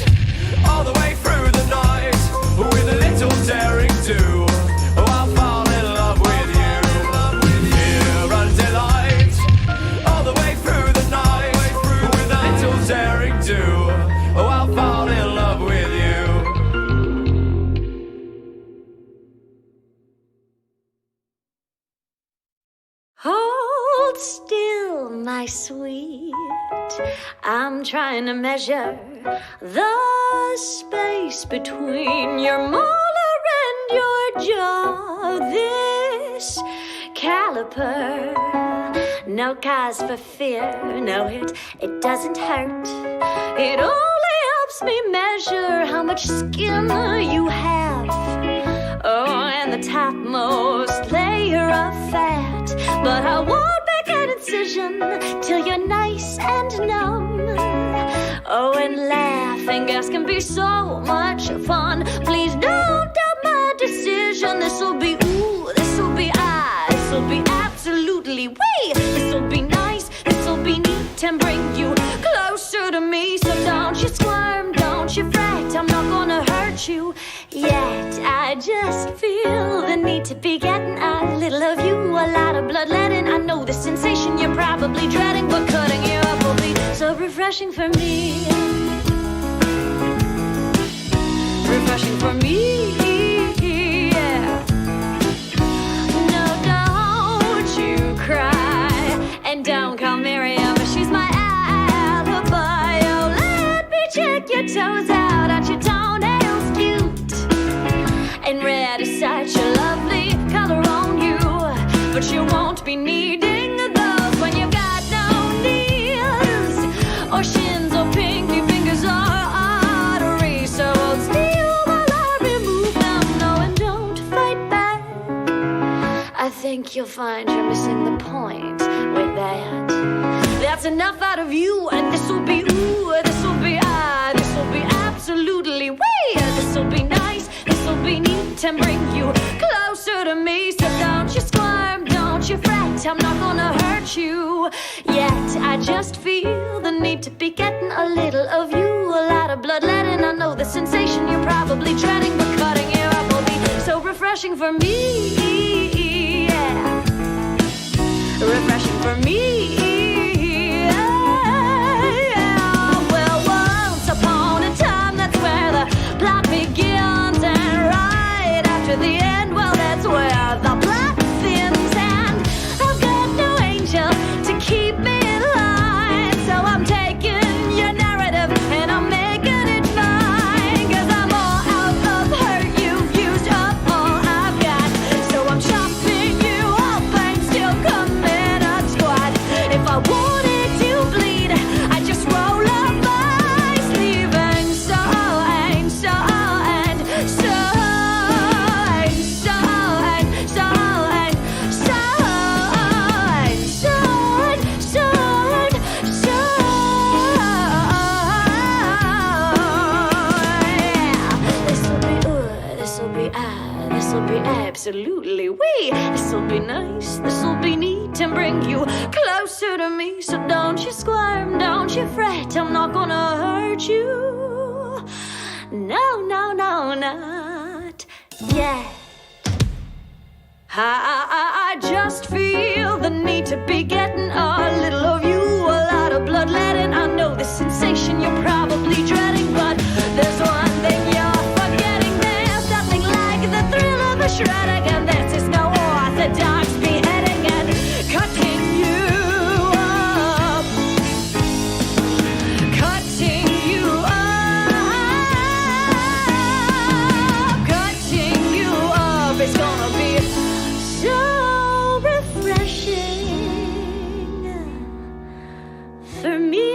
all the way through the night, with a little daring too. Oh, I'll fall in love with you. Fear and delight, all the way through the night, with a little daring too. my sweet. I'm trying to measure the space between your molar and your jaw. This caliper, no cause for fear. No, it doesn't hurt. It only helps me measure how much skin you have. Oh, and the topmost layer of fat. But I won't make an incision till you're nice and numb. Oh, and laughing gas can be so much fun. Please don't doubt my decision. This'll be ooh, this'll be ah, this'll be absolutely wee. This'll be nice, this'll be neat and bring you closer to me. So don't you squirm, don't you fret, I'm not gonna hurt you yet. I just feel the need to be getting a little of you, a lot of bloodletting. I know the sensation you're probably dreading, but cutting you up will be so refreshing for me. Refreshing for me, yeah. No, don't you cry, and don't call Miriam, she's my alibi. Oh, let me check your toes out, aren't your toenails cute? And red is such a lovely color on you, but you won't be needing those when you've got no knees or shins or pinky fingers or arteries. So hold still while I remove them. No, and don't fight back. I think you'll find you're missing the point with that. That's enough out of you, and this'll be ooh, this'll be ah, this'll be absolutely wee. This'll be nice, this'll be neat and bring you closer to me. So don't you squirm, don't you fret, I'm not gonna hurt you yet. I just feel the need to be getting a little of you, a lot of bloodletting. I know the sensation you're probably dreading, but cutting you up will be so refreshing for me, yeah. Refreshing for me, yeah. Well, once upon a time, that's where the plot begins, and right after the end, well, that's where the plot thins. And I've got no angel to keep me in line, so I'm taking your narrative and I'm making it fine. 'Cause I'm all out of hurt, you've used up all I've got, so I'm chopping you up and still coming a squat. If I wanted to bleed, I'd just roll up my sleeve and so and so and so and so and so and so and so and so and so. Yeah. This'll be ooh, this'll be ah, this'll be absolutely wee. This'll be nice, this'll be neat and bring you closer to me. So don't you squirm, don't you fret, I'm not gonna hurt you. No, no, no, not yet. I just feel the need to be getting a little of you, a lot of bloodletting. I know the sensation you're probably dreading, but there's one thing you're forgetting. There's nothing like the thrill of a shredding, and this is no orthodox beheading and cutting you up, cutting you up, cutting you up. It's gonna be so refreshing for me,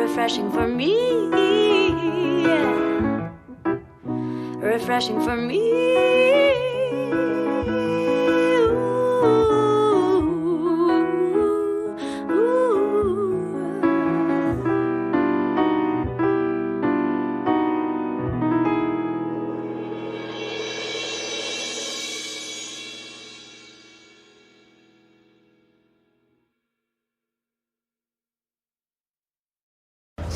refreshing for me, yeah. Refreshing for me.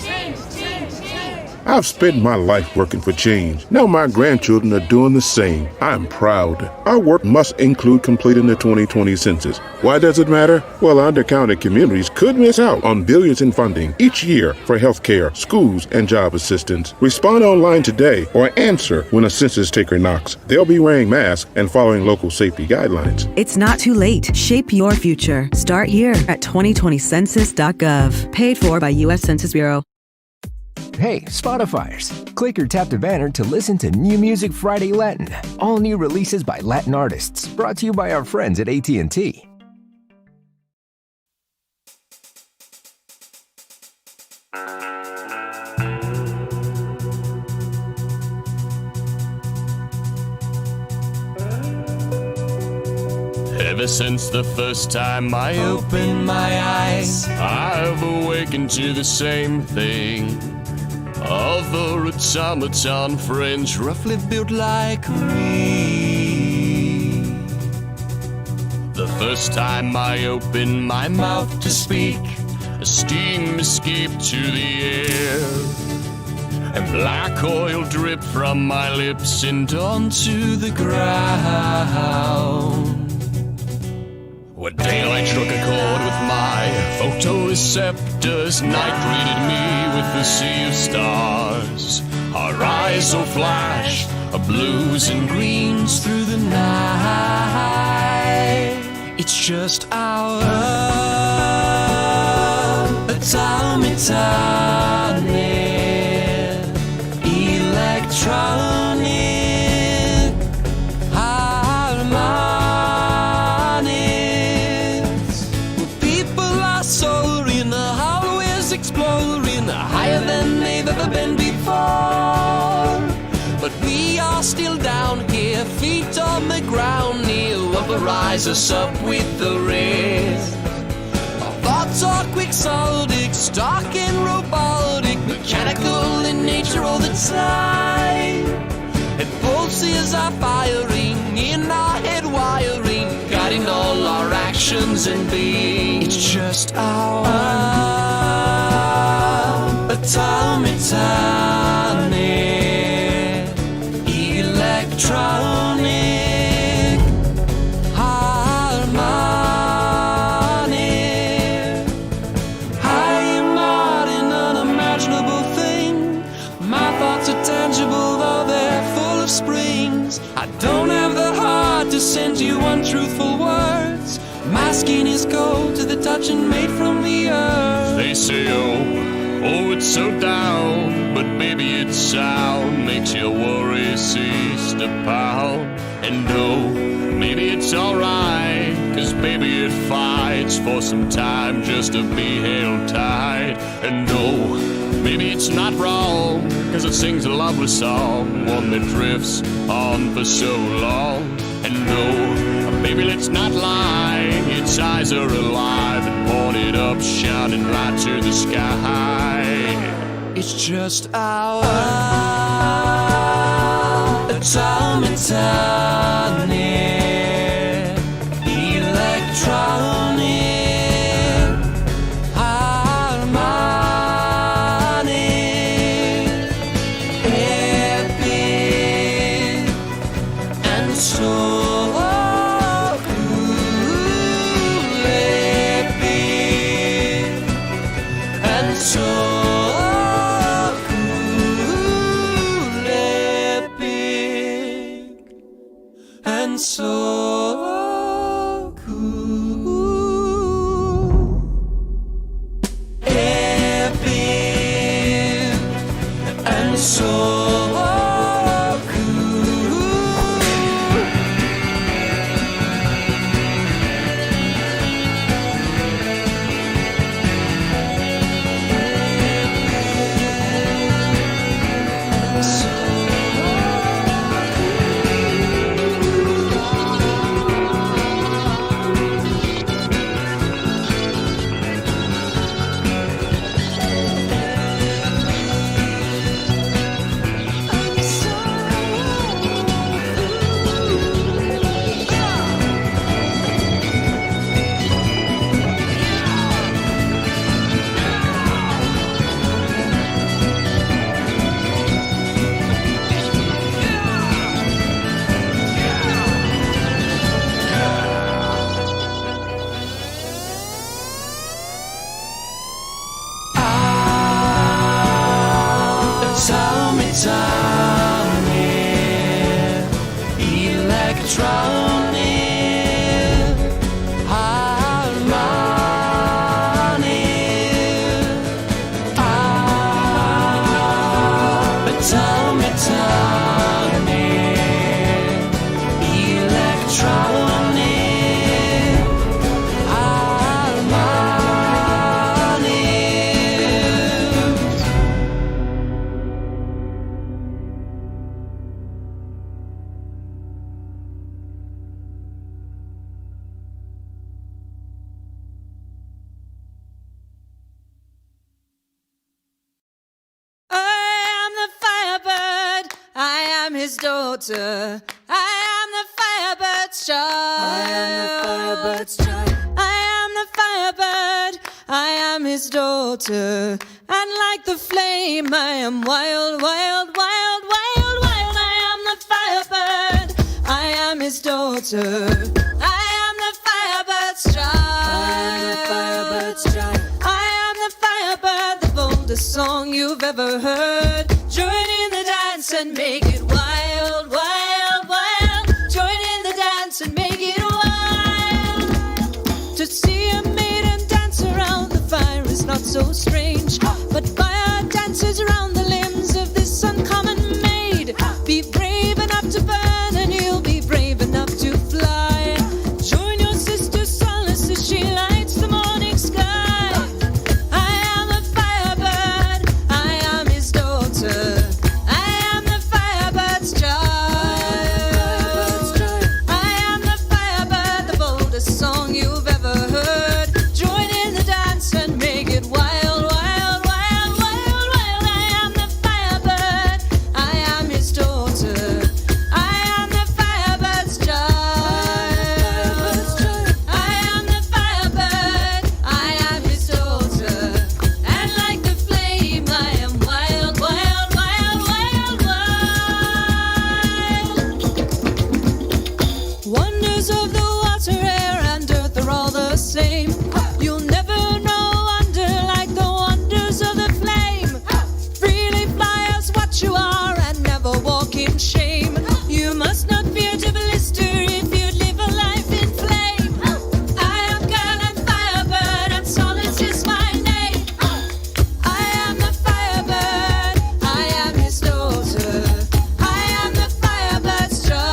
Change, change, change. I've spent my life working for change. Now my grandchildren are doing the same. I'm proud. Our work must include completing the 2020 census. Why does it matter? Well, undercounted communities could miss out on billions in funding each year for healthcare, schools, and job assistance. Respond online today or answer when a census taker knocks. They'll be wearing masks and following local safety guidelines. It's not too late. Shape your future. Start here at 2020census.gov. Paid for by U.S. Census Bureau. Hey, Spotifyers! Click or tap the banner to listen to New Music Friday Latin. All new releases by Latin artists. Brought to you by our friends at AT&T. Ever since the first time I opened my eyes, I've awakened to the same thing. Of the automaton friends roughly built like me. The first time I opened my mouth to speak, a steam escaped to the air, and black oil dripped from my lips and onto the ground. When daylight struck a chord with my photoreceptors, night greeted me with a sea of stars. Our eyes will flash blues and greens through the night. It's just our automaton electronic harmonics. Well, people are soaring, the hallways exploring, higher than they've ever been before. But we are still down here, feet on the ground, kneel up and rise us up with the rest. Our thoughts are quixotic, stark and robotic, mechanical in nature all the time. And pulses are firing in our head wiring, guiding all our actions and being. It's just our automaton electronic harmonic. I am not an unimaginable thing. My thoughts are tangible, though they're full of springs. I don't have the heart to send you untruthful words. My skin is cold to the touch and made from the earth. They say, oh, it's so down, but baby, its sound makes your worries cease to pound. And maybe it's alright, 'cause baby, it fights for some time just to be held tight. And maybe it's not wrong, 'cause it sings a lovely song, one that drifts on for so long. And baby, let's not lie, its eyes are alive and pointed up, shining right to the sky. It's just our automaton electronic harmonic, epic and so cool, epic and so cool, epic and so cool, epic and so Tommy, electronic, harmonic, Tommy, electronic, harmonic. I am the firebird, I am his daughter. I am the firebird's child. I am the firebird's child. I am the firebird, I am his daughter. And like the flame, I am wild, wild, wild, wild, wild. I am the firebird, I am his daughter. I am the firebird's child. I am the firebird's child. I am the firebird, the boldest song you've ever heard. Join in the dance and make it wild, wild, wild. Join in the dance and make it wild. To see a maiden dance around the fire is not so strange, but fire dances around the limbs of this uncommon maid. Be brave enough to burn and you'll be brave enough to fly. Join your sister Solace as she lights the morning sky. I am a firebird, I am his daughter. I am the firebird's child. I am the firebird, the boldest song you've ever heard. Join in the dance and make it wild, wild, wild, wild, wild. I am the firebird, I am his daughter. I am the firebird's child. I am the firebird, I am his daughter. And like the flame, I am wild, wild, wild, wild, wild. Wonders of the water, air, and earth are all the same. You'll never know wonder like the wonders of the flame. Freely fly as what you are and never walk in shame. You must not fear to blister if you live a life in flame. I am girl and firebird and Solace is my name. I am the firebird, I am his daughter. I am the firebird's child.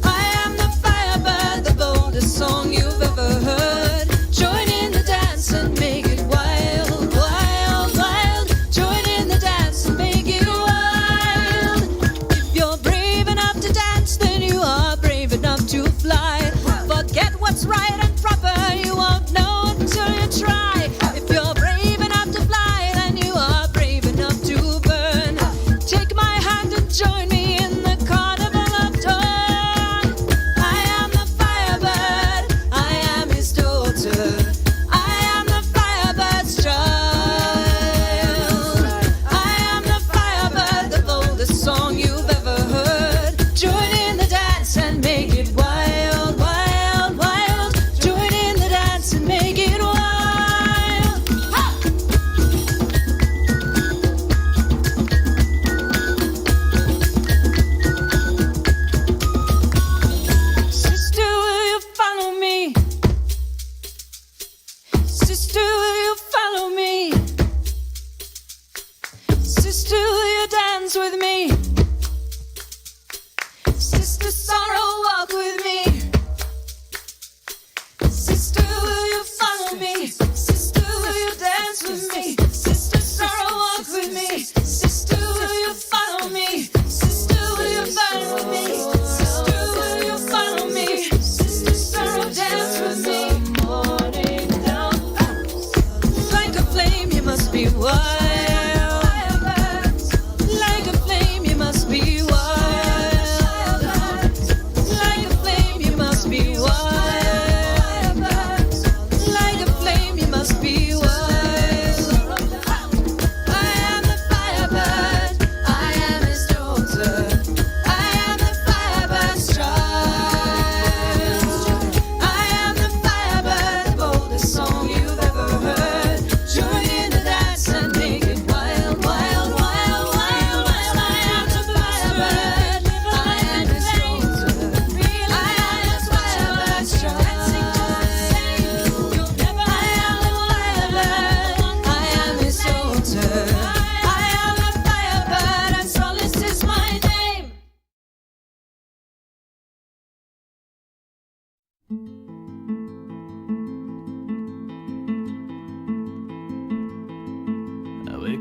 I am the firebird, the boldest song you've ever heard. Join in the dance and make it wild, wild, wild. Join in the dance and make it wild. If you're brave enough to dance, then you are brave enough to fly. Forget what's right and proper, you won't know until you try. If you're brave enough to fly, then you are brave enough to burn. Take my hand and join me in the carnival of dawn. I am the firebird, I am his daughter. I am the firebird's child. I am the firebird, the boldest song you've ever heard. Join in the dance and make it wild, wild, wild. Join in the dance and make it wild. Ha! Sister, will you follow me? Sister, will you follow me? Sister, will you dance with me? Sister Sorrow, walk with me. Sister, will you follow me? Sister, will you dance with me? Sister Sorrow, walk with me. Sister, will you follow me? Sister, will you follow me? Sister, will you follow me? Sister Sorrow, dance with me. Morning down. Like a flame, you must be wild. Like a flame.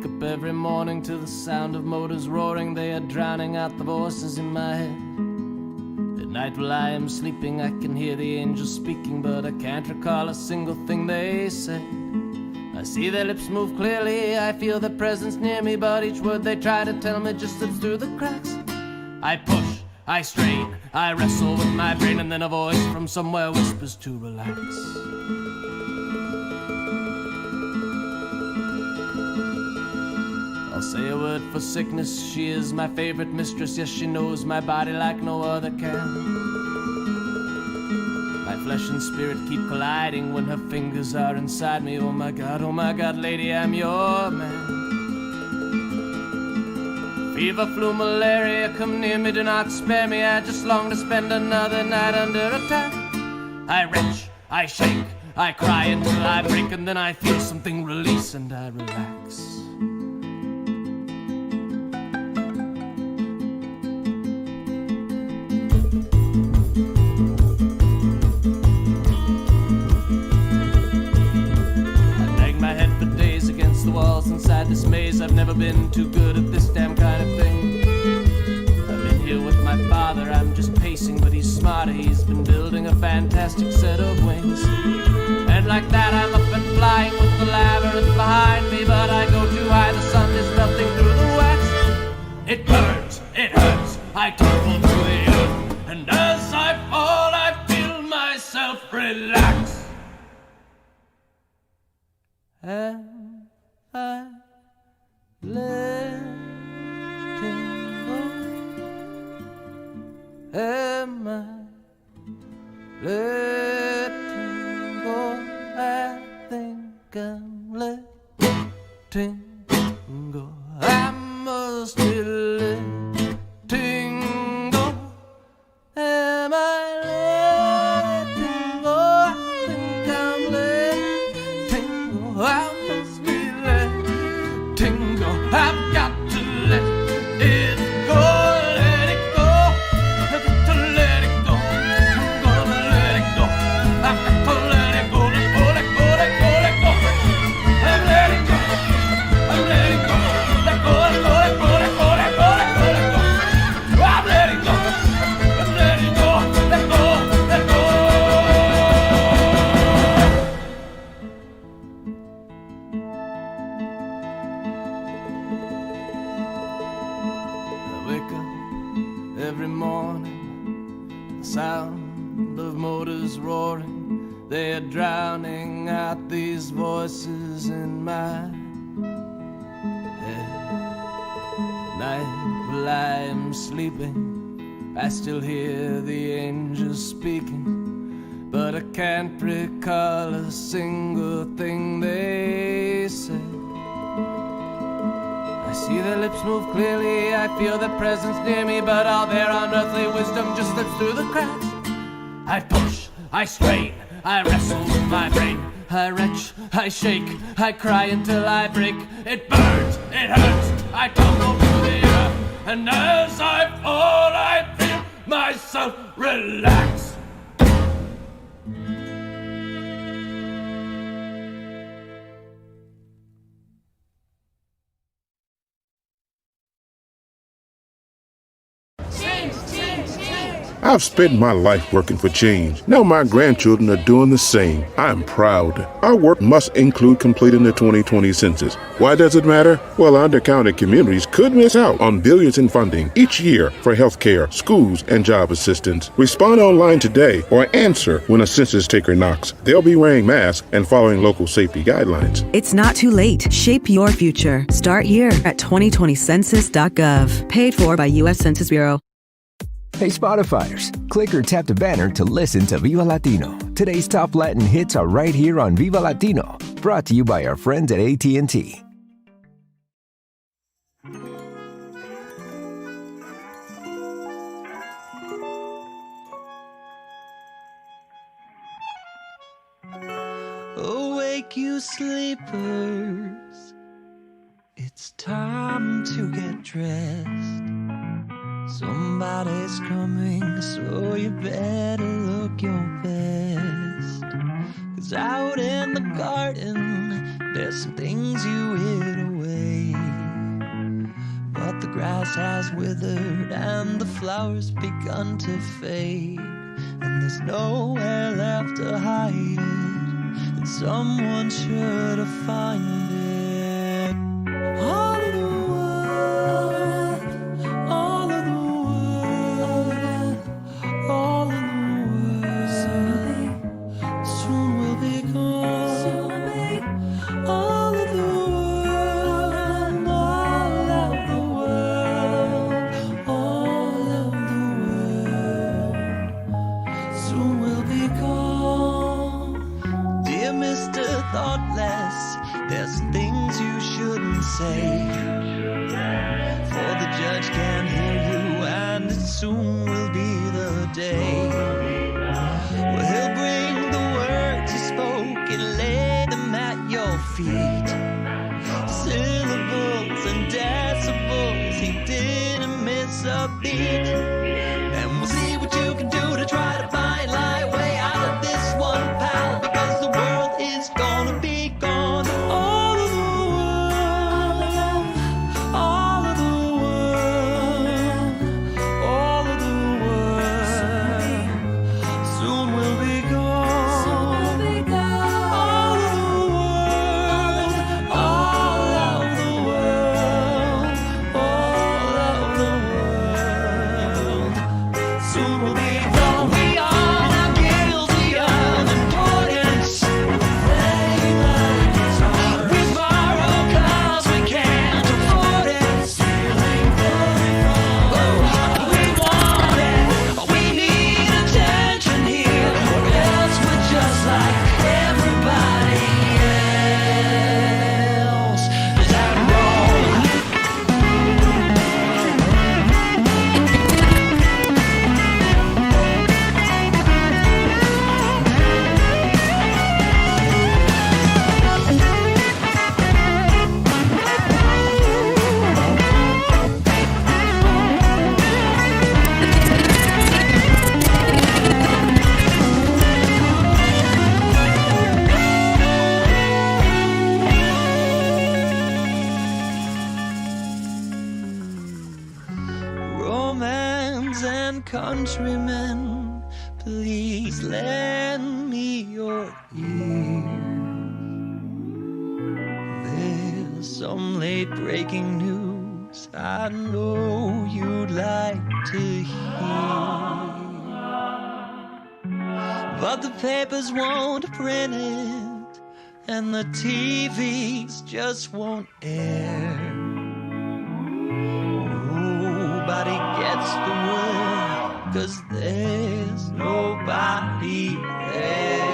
up every morning to the sound of motors roaring. They are drowning out the voices in my head. At night while I am sleeping, I can hear the angels speaking, but I can't recall a single thing they said. I see their lips move clearly, I feel their presence near me, but each word they try to tell me just slips through the cracks. I push, I strain, I wrestle with my brain, and then a voice from somewhere whispers to relax. I'll say a word for sickness, she is my favorite mistress. Yes, she knows my body like no other can. My flesh and spirit keep colliding when her fingers are inside me. Oh my God, lady, I'm your man. Fever, flu, malaria, come near me, do not spare me. I just long to spend another night under attack. I retch, I shake, I cry until I break, and then I feel something release and I relax. Inside this maze, I've never been too good at this damn kind of thing. I'm in here with my father, I'm just pacing, but he's smarter. He's been building a fantastic set of wings. And like that I'm up and flying with the labyrinth behind me, but I go too high, the sun is melting through the wax. It burns, it hurts, I tumble through the earth, and as I fall I feel myself relax. I let it go. Am I letting go? I think I'm letting go. I must be letting go. Am I letting go? I think I'm letting go. I must be letting go. I've got to let it go. Let it go. I've got to let it go. I'm gonna let it go. I've got to let it go. Let go, let go, let go, let go. I'm letting go. I'm letting go. Let go, let go, let go, let go, let go, let go, let go. I'm letting go. I'm letting go. Let go, let go. I wake up every morning to the sound of motors roaring. They are drowning out these voices in my head. At night while I am sleeping, I still hear the angels speaking, but I can't recall a single thing they said. I see their lips move clearly, I feel their presence near me, but all their unearthly wisdom just slips through the cracks. I push, I strain, I wrestle with my brain, I retch, I shake, I cry until I break. It burns, it hurts, I tumble through the earth, and as I fall I feel myself relax. I've spent my life working for change. Now my grandchildren are doing the same. I am proud. Our work must include completing the 2020 census. Why does it matter? Well, undercounted communities could miss out on billions in funding each year for healthcare, schools, and job assistance. Respond online today or answer when a census taker knocks. They'll be wearing masks and following local safety guidelines. It's not too late. Shape your future. Start here at 2020census.gov. Paid for by U.S. Census Bureau. Hey Spotifyers, click or tap the banner to listen to Viva Latino. Today's top Latin hits are right here on Viva Latino, brought to you by our friends at AT&T. Awake, you sleepers, it's time to get dressed. Somebody's coming, so you better look your best. rest. 'Cause out in the garden, there's some things you hid away. But the grass has withered and the flowers begun to fade, and there's nowhere left to hide it, and someone should have found it. All of the world, all of the world, all of the world, soon will be gone. All of the world, all of the world, all of the world, soon will be gone. Dear Mr. Thoughtless, there's things you shouldn't say, for the judge can't hear you, and it soon will be the day. Well, he'll bring the words he spoke and lay them at your feet. Syllables and decibels, he didn't miss a beat. And we'll see what you can do to try to find light way out of this one, pal, because the world is gonna be gone. All of the world, all of the world, all of the world, soon will be gone. All of the world, all of the world, all of the world, soon will be gone. We are not guilty of importance. We borrow 'cause we can't afford it. We want it, we need attention here, or else we're just like everybody else. Is that wrong? Romance and countrymen, please lend me your ear. There's some late breaking news I know you'd like to hear, but the papers won't print it, and the TVs just won't air. Nobody gets the word, 'cause there's nobody there.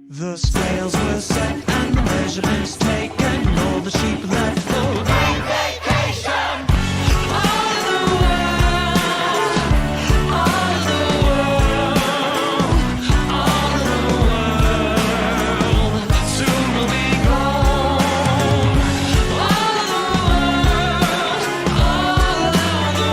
The scales were set and the measurements taken, all the sheep left for great vacation. All of the world, all of the world, all of the world, soon will be gone. All of the world, all of the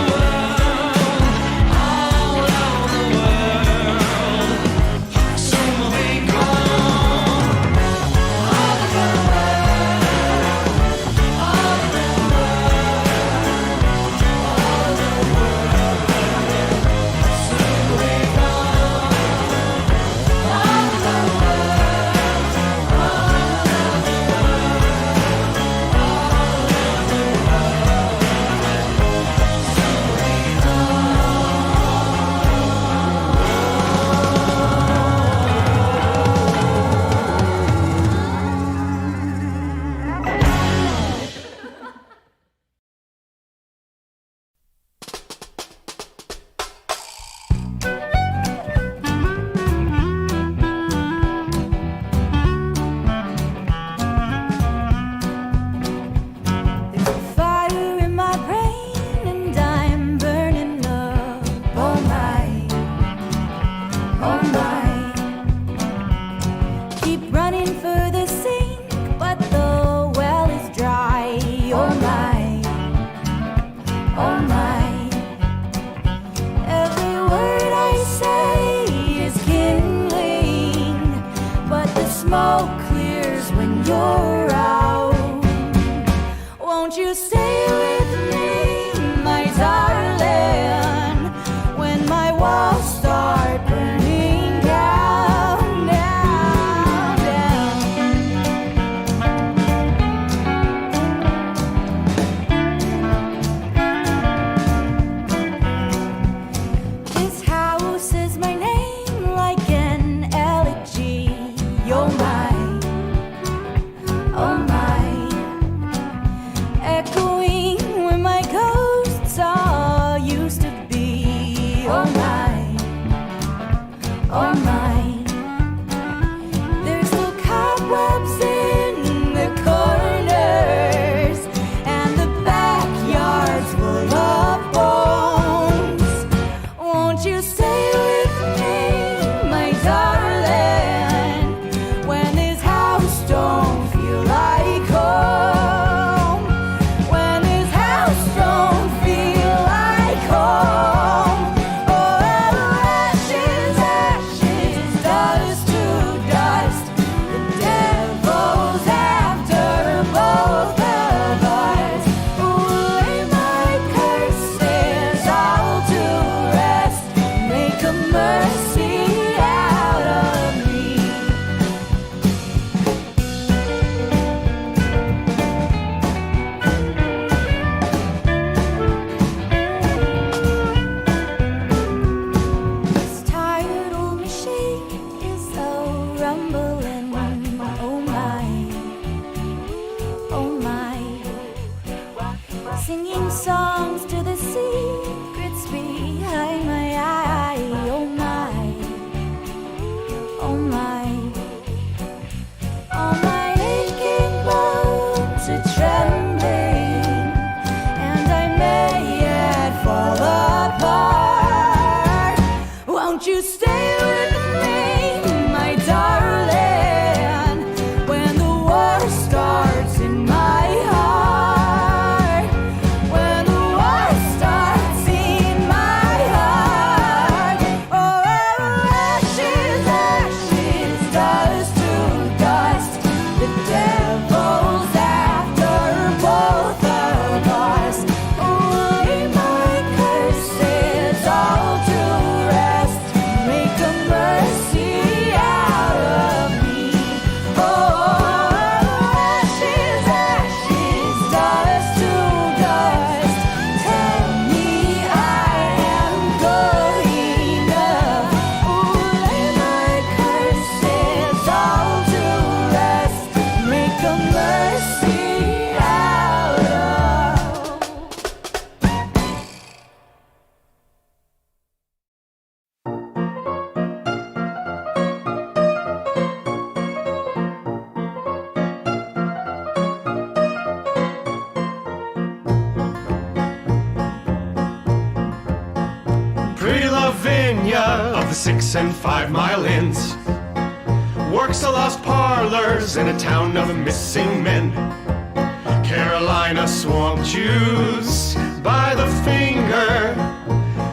you're out. Won't you stay with me, my darling, when my walls start burning down, down, down. This house is my name, like an elegy. You're mine, oh my, echoing where my ghosts all used to be. Oh my, oh my. There's still cobwebs in the corners, and the backyard's full of bones. Won't you stay with me, my darling, when this house don't feel like home? When this house don't feel like home. Oh, ashes, ashes, dust to dust. The devil's after both of us. Lay my curses all to rest. Make a mercy out of me. This tired old machine is a rumbling. Oh my, oh my. Singing songs to the secrets behind my eye. Oh my, oh my. All my aching bones are trembling, and I may yet fall apart. Won't you stay with me, my darling, when the war starts in my heart? When the war starts in my heart. Oh, ashes, ashes, dust to dust. The devil's after both of us. Lay my curses all to rest. Make a mercy out of me. Oh, ashes, ashes, dust to dust. Tell me I am good enough. Lay my curses all to rest. Make a mercy out of. Pretty Lavinia of the 6 and 5 mile inns works the lost parlors in a town of missing men. Carolina swamp juice by the finger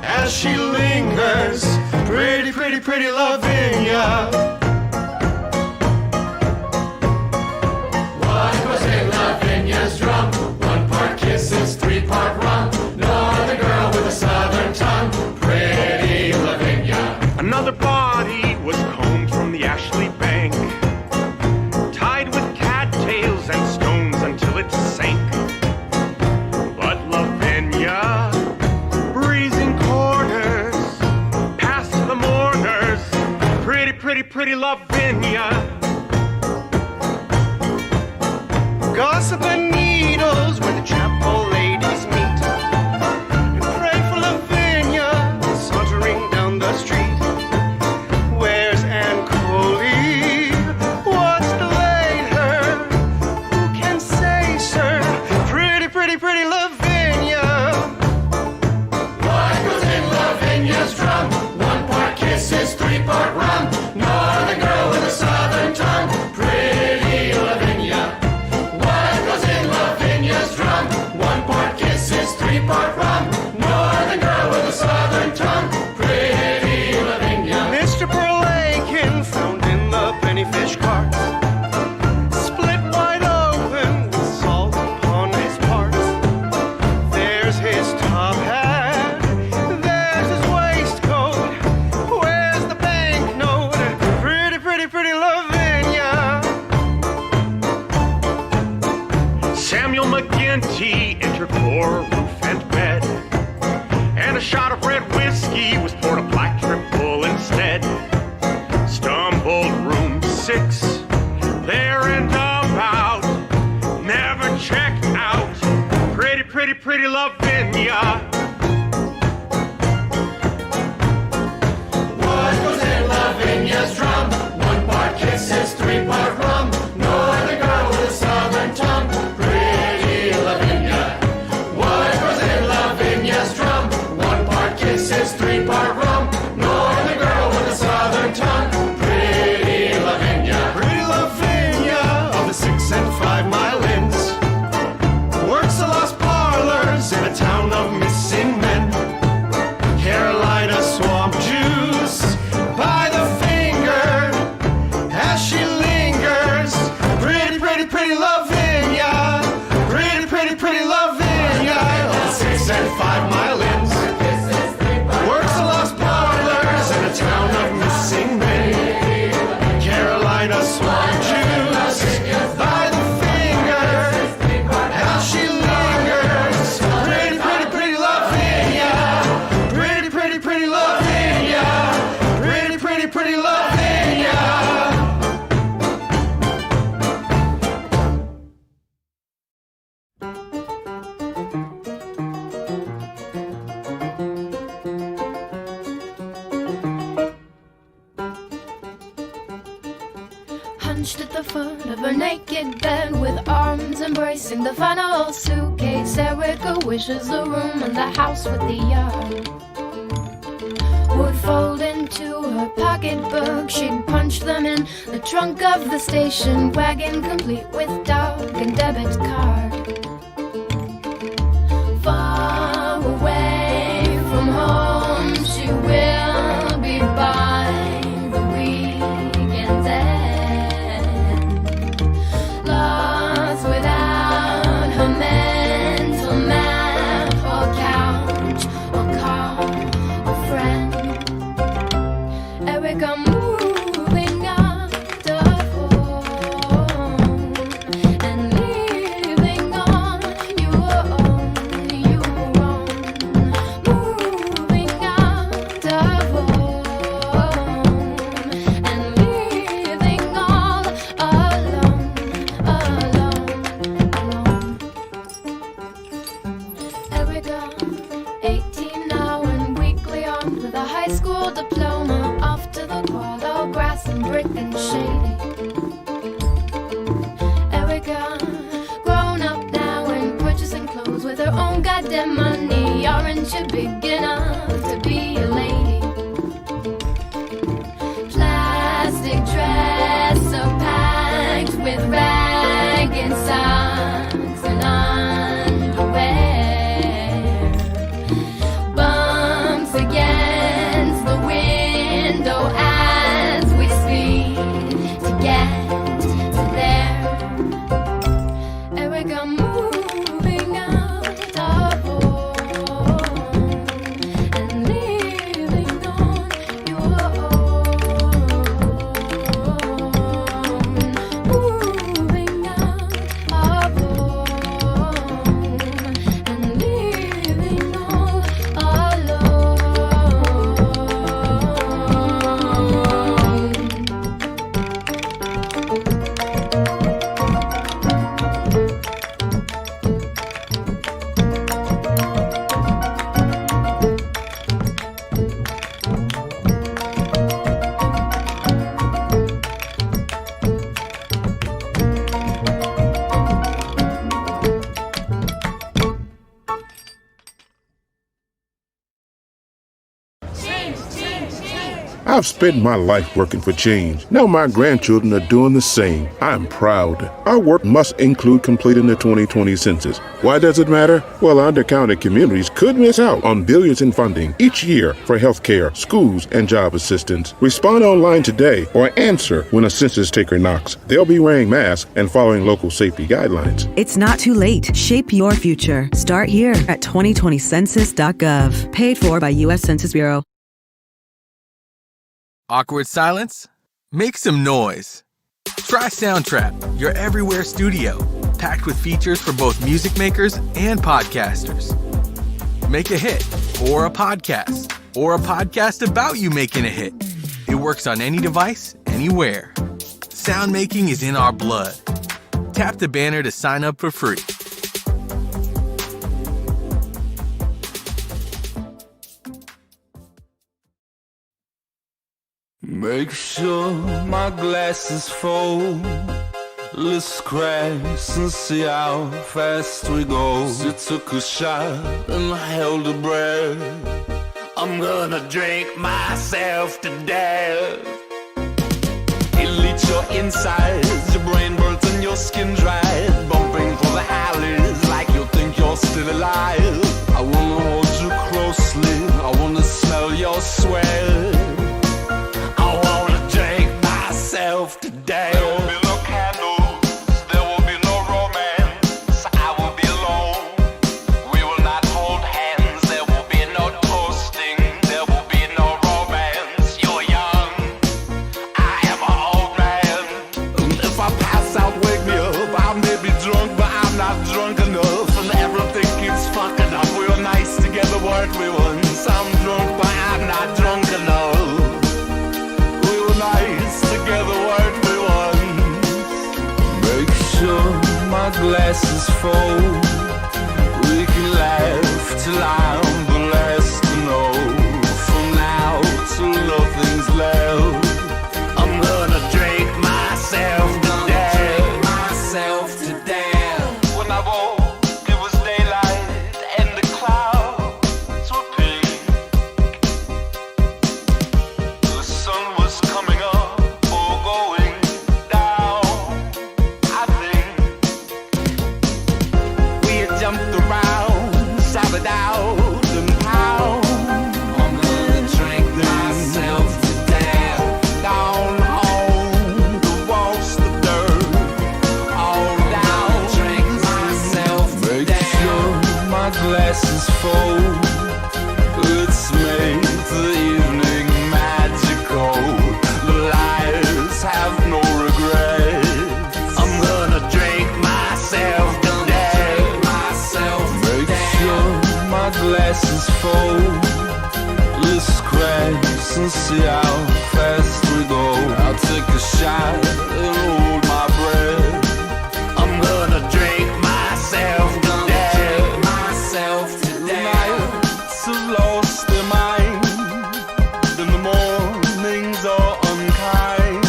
as she lingers. Pretty, pretty, pretty Lavinia. What was in Lavinia's drum? 1 part kisses, 3-part rum. Northern girl with a southern tongue. Pretty Lavinia. Another body was combed from the Ashley bank, tied with cattails and stones until it sank. But Lavinia, breezing corners, past the mourners. Pretty, pretty, pretty Lavinia. Gossip and needles where the chapel ladies meet, and pray for Lavinia sauntering down the street. Where's Ann Coley? What's delayed her? Who can say, sir? Pretty, pretty, pretty Lavinia. What goes in Lavinia's drum? 1 part kisses, 3-part rum. Northern girl with a southern tongue. Pretty Lavinia. What goes in TNT entered floor, roof, and bed. And a shot of red whiskey was poured a black triple instead. Stumbled room 6, there and about. Never checked out. Pretty, pretty, pretty Lavinia. What was in Lavinia's drum? 1 part kisses, 3 part rum. Northern girl with a southern tongue. Pretty Lavinia. What was in Lavinia's drum? 1 part kisses, 3 part rum. Northern girl with a southern tongue. Pretty Lavinia. Pretty Lavinia of the 6 and 5 mile inns. Works the lost parlors in a town of missing men. Carolina swamp juice by the finger as she lingers. Pretty, pretty, pretty Lavinia. Pretty, pretty, pretty Lavinia of the 6 and 5 mile inns. Works the lost parlors in a town of missing men. Carolina swamp juice by the finger as she lingers. Pretty, pretty, pretty Lavinia. Pretty, pretty, pretty Lavinia. Pretty, pretty, pretty Lavinia. Hunched at the foot of her naked bed with arms embracing the final suitcase, Erica wishes the room and the house with the yard would fold into her pocketbook. She'd punch them in the trunk of the station wagon, complete with dog and debit card. Far away from home, she will be by the weekend's end. Lost without her mental map or couch or call a friend. Erica moving up the home and leaving on your own. Moving up the home and leaving all alone. Erica, 18 now and weekly armed with a high school diploma, off to the quad, all grass and brick and shady. Erica, grown up now and purchasing clothes with her own goddamn money. Aren't you big enough to be a lady? Plastic dress so packed with ragged socks and underwear. Bumps against the window as we speed to get to there. Erica moving out the home and leaving on your own. Moving out of home and leaving all alone. I've spent my life working for change. Now my grandchildren are doing the same. I'm proud. Our work must include completing the 2020 census. Why does it matter? Well, undercounted communities could miss out on billions in funding each year for healthcare, schools, and job assistance. Respond online today or answer when a census taker knocks. They'll be wearing masks and following local safety guidelines. It's not too late. Shape your future. Start here at 2020census.gov. Paid for by U.S. Census Bureau. Awkward silence? Make some noise. Try Soundtrap, your everywhere studio. packed with features for both music makers and podcasters. Make a hit, or a podcast about you making a hit. It works on any device, anywhere. Sound making is in our blood. Tap the banner to sign up for free. Make sure my glass is full. Let's crash and see how fast we go. You took a shot and I held a breath. I'm gonna drink myself to death. Elite your insides, your brain burns and your skin dries. Bumping for the alleys like you think you're still alive. I wanna hold you closely, I wanna smell your sweat. I wanna drink myself to death. There will be no candles, there will be no romance. I will be alone, we will not hold hands. There will be no toasting, there will be no romance. You're young, I am an old man. If I pass out, wake me up. I may be drunk, but I'm not drunk enough. And everything keeps fucking up. We were nice together, weren't we once? I'm drunk, but I'm not drunk enough. We were nice together, weren't we once? Make sure my glass is full. We can laugh till I'm the last to know. From now till nothing's left, I'm gonna drink myself to death. Myself to death. When I woke, it was daylight and the clouds were pink. The sun was coming up or going down. I think we had jumped around, shouted out and pound. I'm gonna drink myself to death. Down home, the walls, the dirt, all down. Drink myself to death. Make sure my glass is full. Let's make the evening magical. The liars have no regrets. I'm gonna drink myself to death. Make sure my glass is full. Let's crash and see how fast we go. I'll take a shot and hold my breath. I'm gonna drink myself to death. Myself to death. The nights have lost their mind, and the mornings are unkind.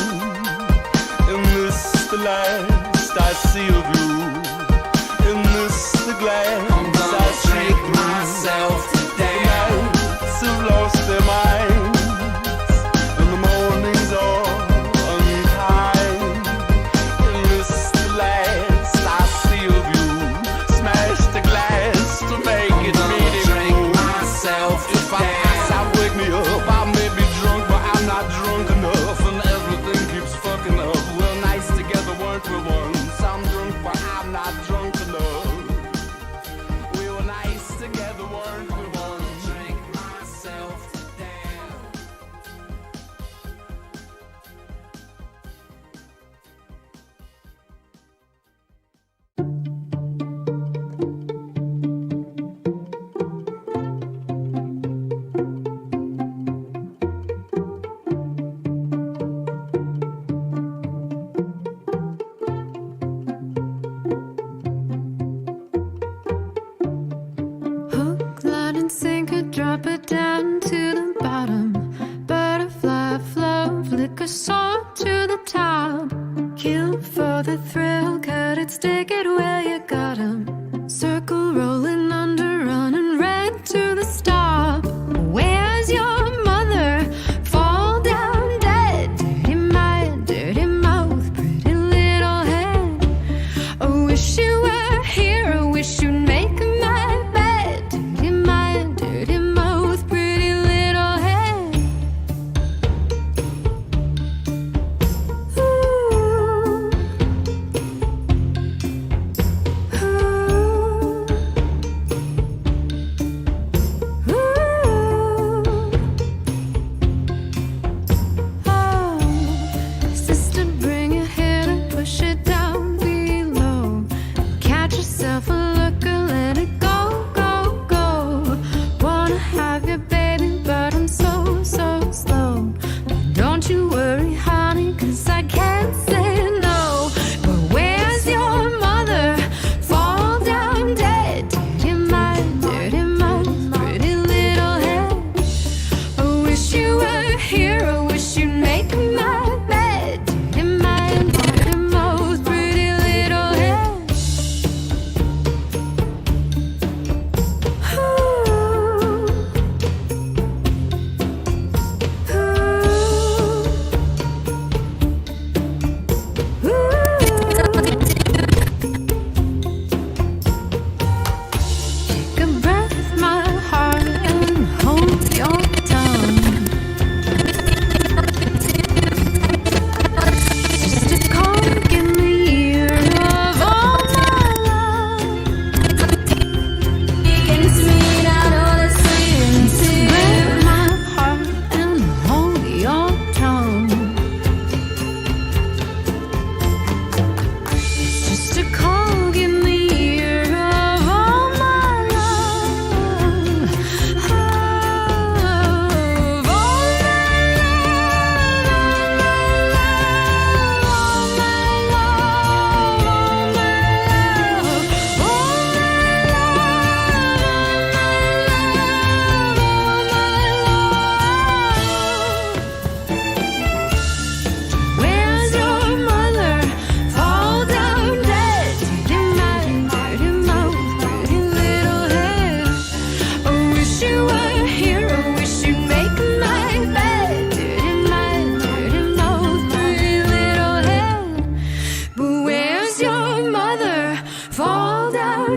And this the last I see of you. And this the glass I drink myself to death. The nights have lost their minds, and the mornings are unkind. And this the last I see of you. Smash the glass to make it meaningful. If I pass out, wake me up. I may be drunk, but I'm not drunk enough. And everything keeps fucking up. We're nice together, weren't we once? I'm drunk, but I'm not drunk enough. We were nice together, weren't we once? Drink myself to death. Hook, line, and sinker, drop it down to the bottom. Butterfly flow, flicker, soar to the top. Kill for the thrill, cut it, stick it where you got 'em. Circle, rolling under, running red to the stop. Where's your mother? Fall down dead. Dirty mind, dirty mouth, pretty little head. I wish you were here, I wish you'd make my bed. Dirty mind, dirty mouth, pretty little head. Ooh. Ooh.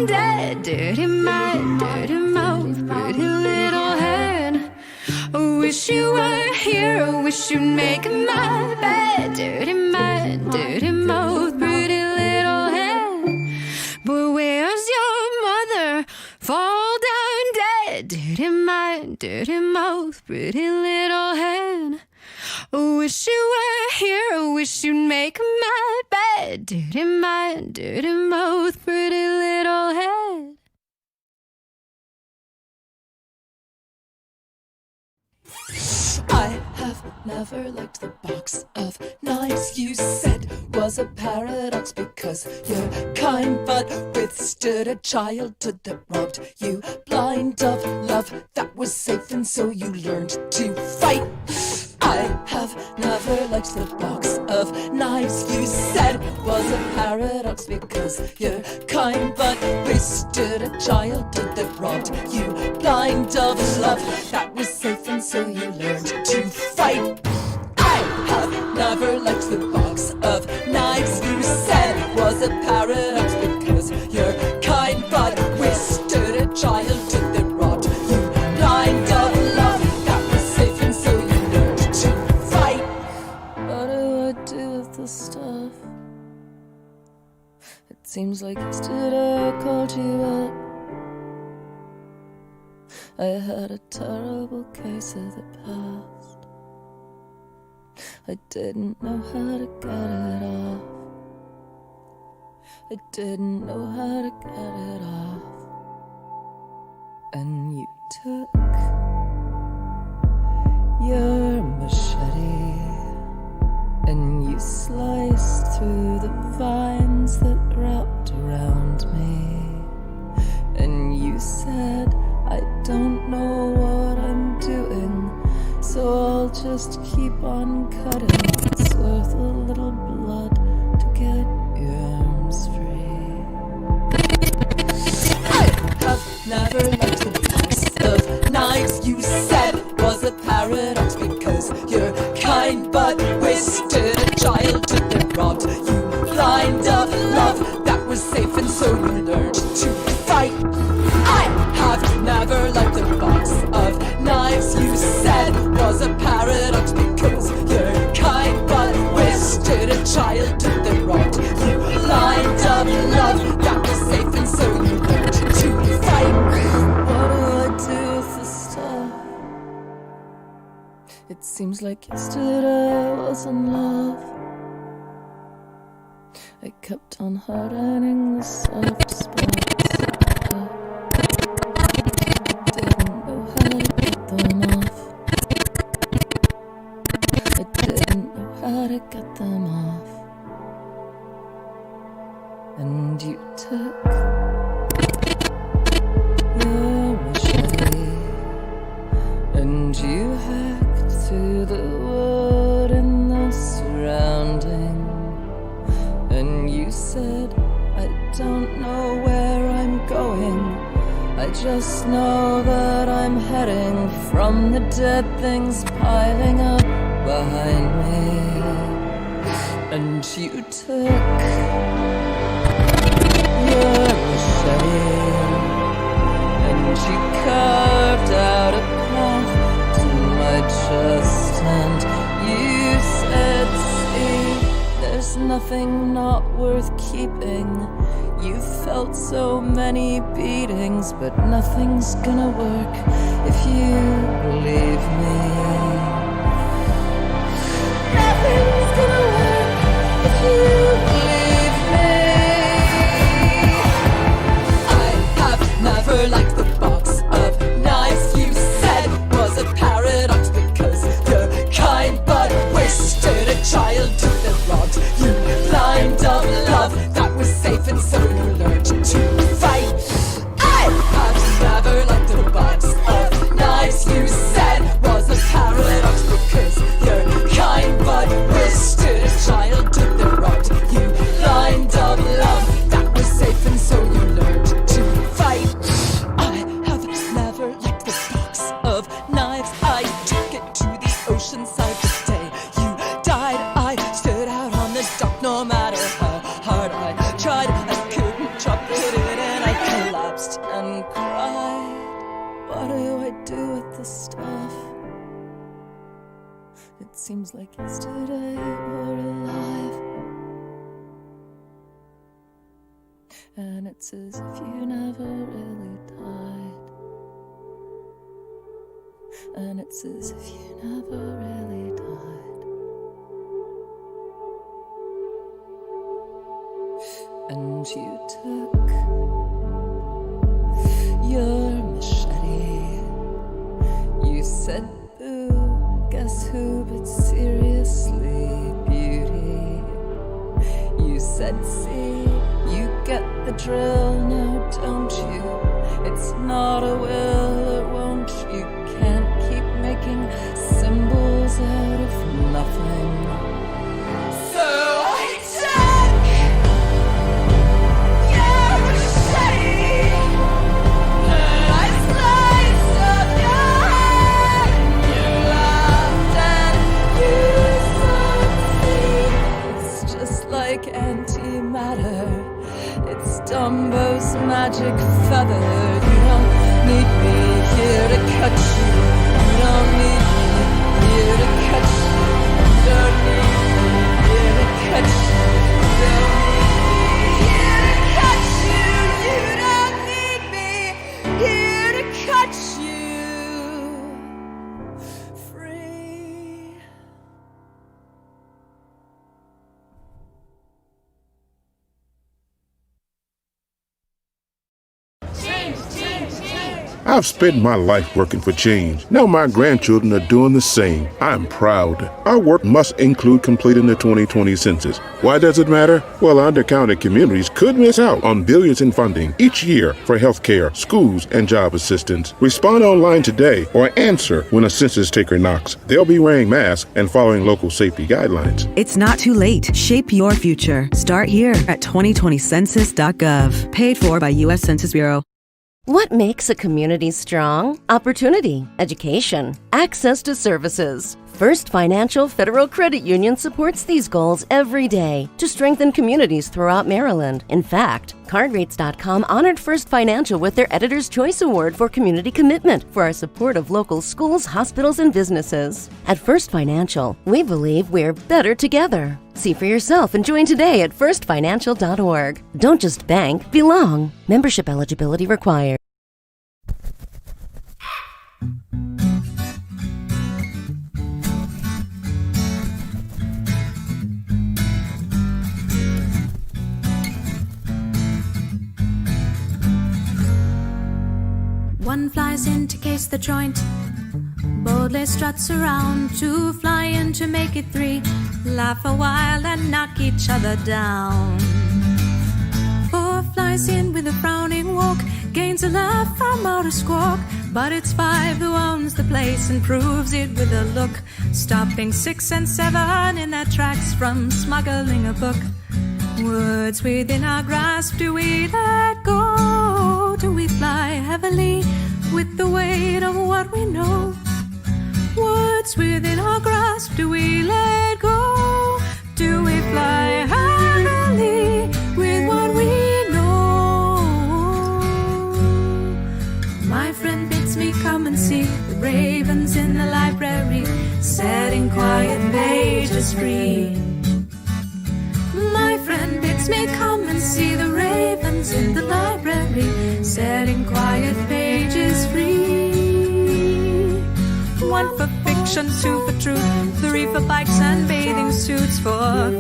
down dead. Dirty mind, dirty mouth, pretty little hand. I wish you were here, I wish you'd make my bed. Dirty mind, dirty mouth, pretty little hand. But where's your mother? Fall down dead. Dirty mind, dirty mouth, pretty little hand. I wish you were here, I wish you'd make my bed. Dirty mind, dirty mouth, pretty little head. I have never liked the box of knives you said was a paradox because you're kind but withstood a childhood that robbed you blind of love that was safe, and so you learned to fight. I have never liked the box of knives you said was a paradox because you're kind but withstood a childhood that robbed you blind of love that was safe, and so you learned to fight. I have never liked the box of knives you said was a paradox because you're kind but withstood a childhood that robbed you blind of love that was safe, and so you learned to fight. What do I do with the stuff? It seems like yesterday I called you up. I had a terrible case of the past. I didn't know how to get it off. I didn't know how to get it off. And you took your machete and you sliced through the vines that wrapped around me. And you said, I don't know what I'm doing, so I'll just keep on cutting. It's worth a little blood to get your arms free. I have never liked the box of knives you said was a paradox because you're kind but withstood a childhood that robbed you blind of love that was safe, and so you learned to fight. I have never liked the box of knives you said was a paradox because you're kind but withstood a childhood that robbed you blind of love that was safe, and so you learned to fight. What do I do with this stuff? It seems like yesterday I was in love. I kept on hardening the soft spots. Didn't know how to get them off. I didn't know how to get them off. And you took your machete and you hacked through the wood and the surrounding. And you said, I don't know where I'm going, I just know that I'm heading from the dead things piling up behind me. And you took your machete and you carved out a path to my chest. And you said, see, there's nothing not worth keeping. You felt so many beatings, but nothing's gonna work if you believe me. Nothing's gonna work if you believe me. I have never liked the box of knives you said was a paradox because you're kind but wasted a childhood that robbed you blind of love that was safe, and so you learned to fight. I have never liked the box of knives you said was a paradox because you're kind but wasted a childhood that robbed you blind of love that was safe, and so you learned to fight. I have never liked the box of knives. I took it to the ocean side the day you died. I stood out on the dock no matter how hard I tried. I couldn't drop it in and I couldn't stuff. It seems like yesterday we're alive, and it's as if you never really died, and it's as if you never really died. And you took your machete. You said, "Boo, guess who?" But seriously, beauty. You said, "See, you get the drill, now don't you? It's not a will or won't. You can't keep making symbols out of nothing." So I took your machete and I sliced up your head. You laughed and you succeed. It's just like antimatter. It's Dumbo's magic feather. You don't need me here to cut you. You don't need me here to cut you. You don't need me here to cut you. You don't need me here to cut you. You don't need me here to cut you free. I've spent my life working for change. Now my grandchildren are doing the same. I'm proud. Our work must include completing the 2020 census. Why does it matter? Well, undercounted communities could miss out on billions in funding each year for healthcare, schools, and job assistance. Respond online today or answer when a census taker knocks. They'll be wearing masks and following local safety guidelines. It's not too late. Shape your future. Start here at 2020census.gov. Paid for by U.S. Census Bureau. What makes a community strong? Opportunity, education, access to services. First Financial Federal Credit Union supports these goals every day to strengthen communities throughout Maryland. In fact, CardRates.com honored First Financial with their Editor's Choice Award for community commitment for our support of local schools, hospitals, and businesses. At First Financial, we believe we're better together. See for yourself and join today at firstfinancial.org. Don't just bank, belong. Membership eligibility required. One flies in to case the joint, boldly struts around. Two fly in to make it three, laugh a while and knock each other down. Four flies in with a frowning walk, gains a laugh from out a squawk. But it's five who owns the place and proves it with a look, stopping 6 and 7 in their tracks from smuggling a book. Words within our grasp, do we let go? Do we fly heavily with the weight of what we know? Words within our grasp, do we let go? Do we fly heavily with what we know? My friend bids me come and see the ravens in the library, setting quiet pages free. My friend bids me come and see the ravens in the library, setting quiet pages free. 1 for fiction, 2 for truth, 3 for bikes and bathing suits, 4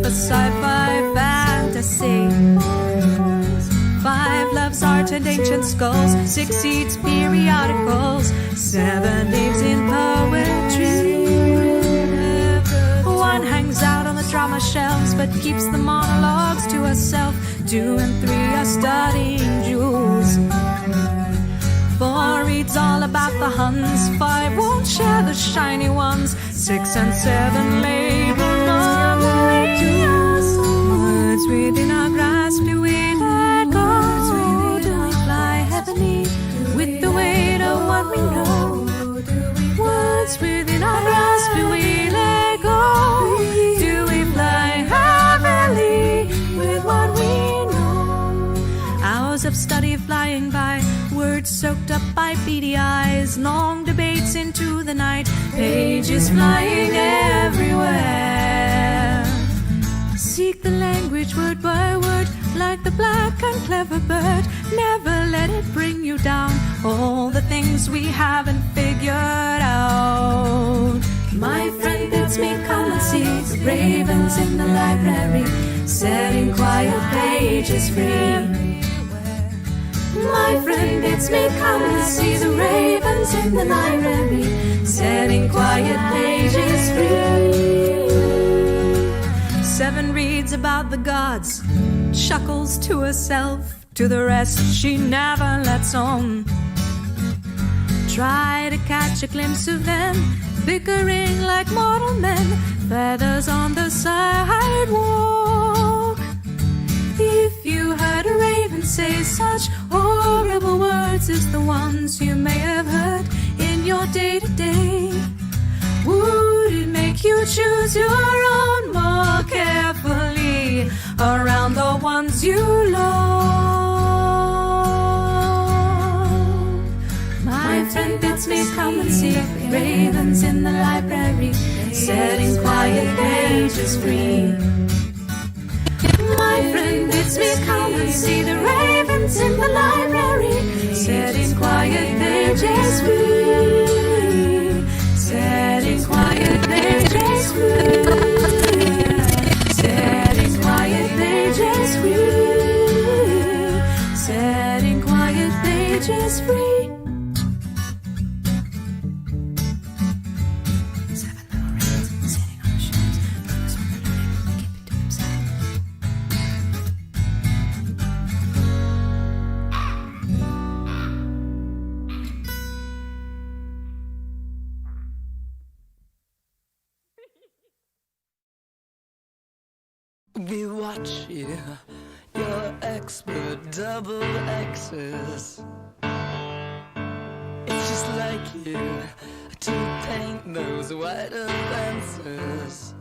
for sci-fi fantasy. 5 loves art and ancient skulls, 6 eats periodicals, 7 lives in poetry. 1 hangs out on the drama shelves but keeps the monologues to herself. 2 and 3 are studying jewels. 4 reads all about the Huns. 5 won't share the shiny ones. 6 and 7 labor on the radios. Words within our grasp, do we let go? Do we fly heavily with the weight of what we know? Words within our grasp, do we let go? Do we fly heavily with what we know? Ours of study flying by, words soaked up by beady eyes, long debates into the night, pages flying everywhere. Seek the language word by word, like the black and clever bird. Never let it bring you down, all the things we haven't figured out. My friend bids me come and see the ravens in the library, setting quiet pages free. My friend bids me come and see the ravens in the library, setting quiet pages free. 7 reads about the gods, chuckles to herself, to the rest she never lets on. Try to catch a glimpse of them, bickering like mortal men, feathers on the sidewalk. If you heard a raven say such horrible words as the ones you may have heard in your day-to-day, would it make you choose your own more carefully around the ones you love? My friend bids me come and see the ravens in the library, setting quiet pages free. My friend bids me come and see the ravens in the library, setting quiet pages free. Setting quiet pages free. Setting quiet pages free. Setting quiet pages free. 7 little ravens sitting on the shelves, focus on the learning, keep it to themselves. We watch you, your expert double X's. It's just like you to paint those white fences.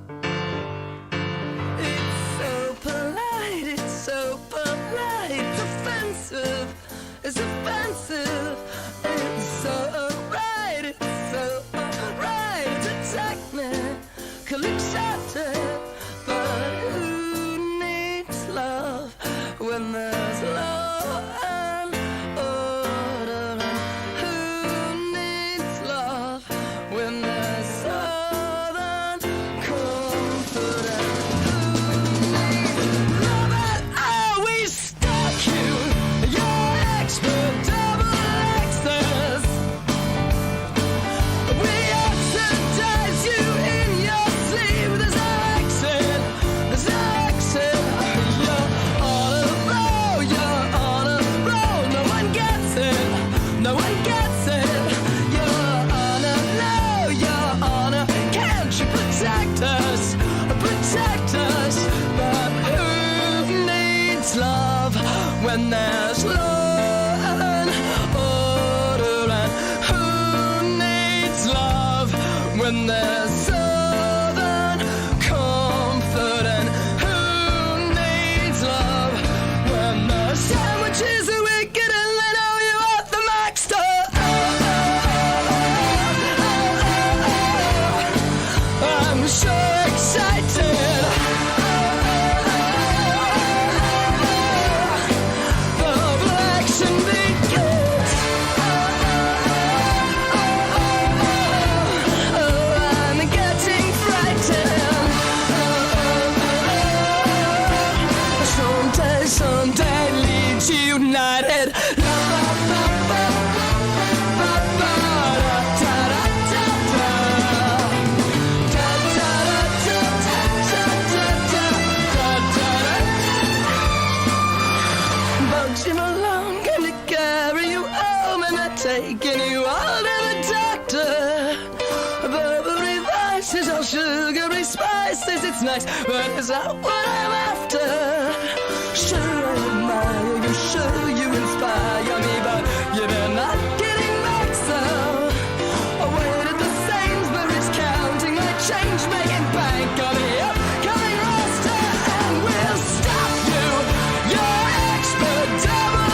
It's so polite, it's so polite, it's offensive, it's offensive. It's so right, it's so right to technically accepted. But who needs love when there's law and order? Who needs love when there's southern confidence? Who needs love at all? We stuck you, your expert double X's. We oxidize you in your sleep. There's no exit. There's no exit. You're on a roll. You're on a roll. No one gets it. No one gets it. You're on a low. You're on a. Can't you protect us? Protect us. But who needs love when there's law and order? And who needs love when there's southern comfort? And who needs love when the sandwiches are wicked and they know you at the max store? I'm so excited. The action begins. I'm getting frightened. Someday leads united. Bugs him along, gonna carry you home, and they're taking you all to the doctor. Burberry vices, all sugary spices, it's nice, but is that what I'm after? Sure I admire you, sure you inspire me, but you're not getting back, so I waited the Sainsbury's counting my change, making bank on the upcoming roster, and we'll stop you, your expert double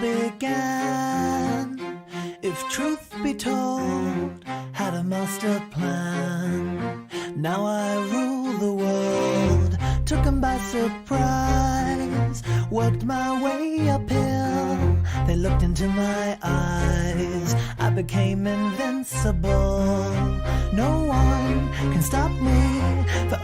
began. If truth be told, had a master plan. Now I rule the world, took 'em by surprise. Worked my way uphill, they looked into my eyes. I became invincible, no one can stop me. The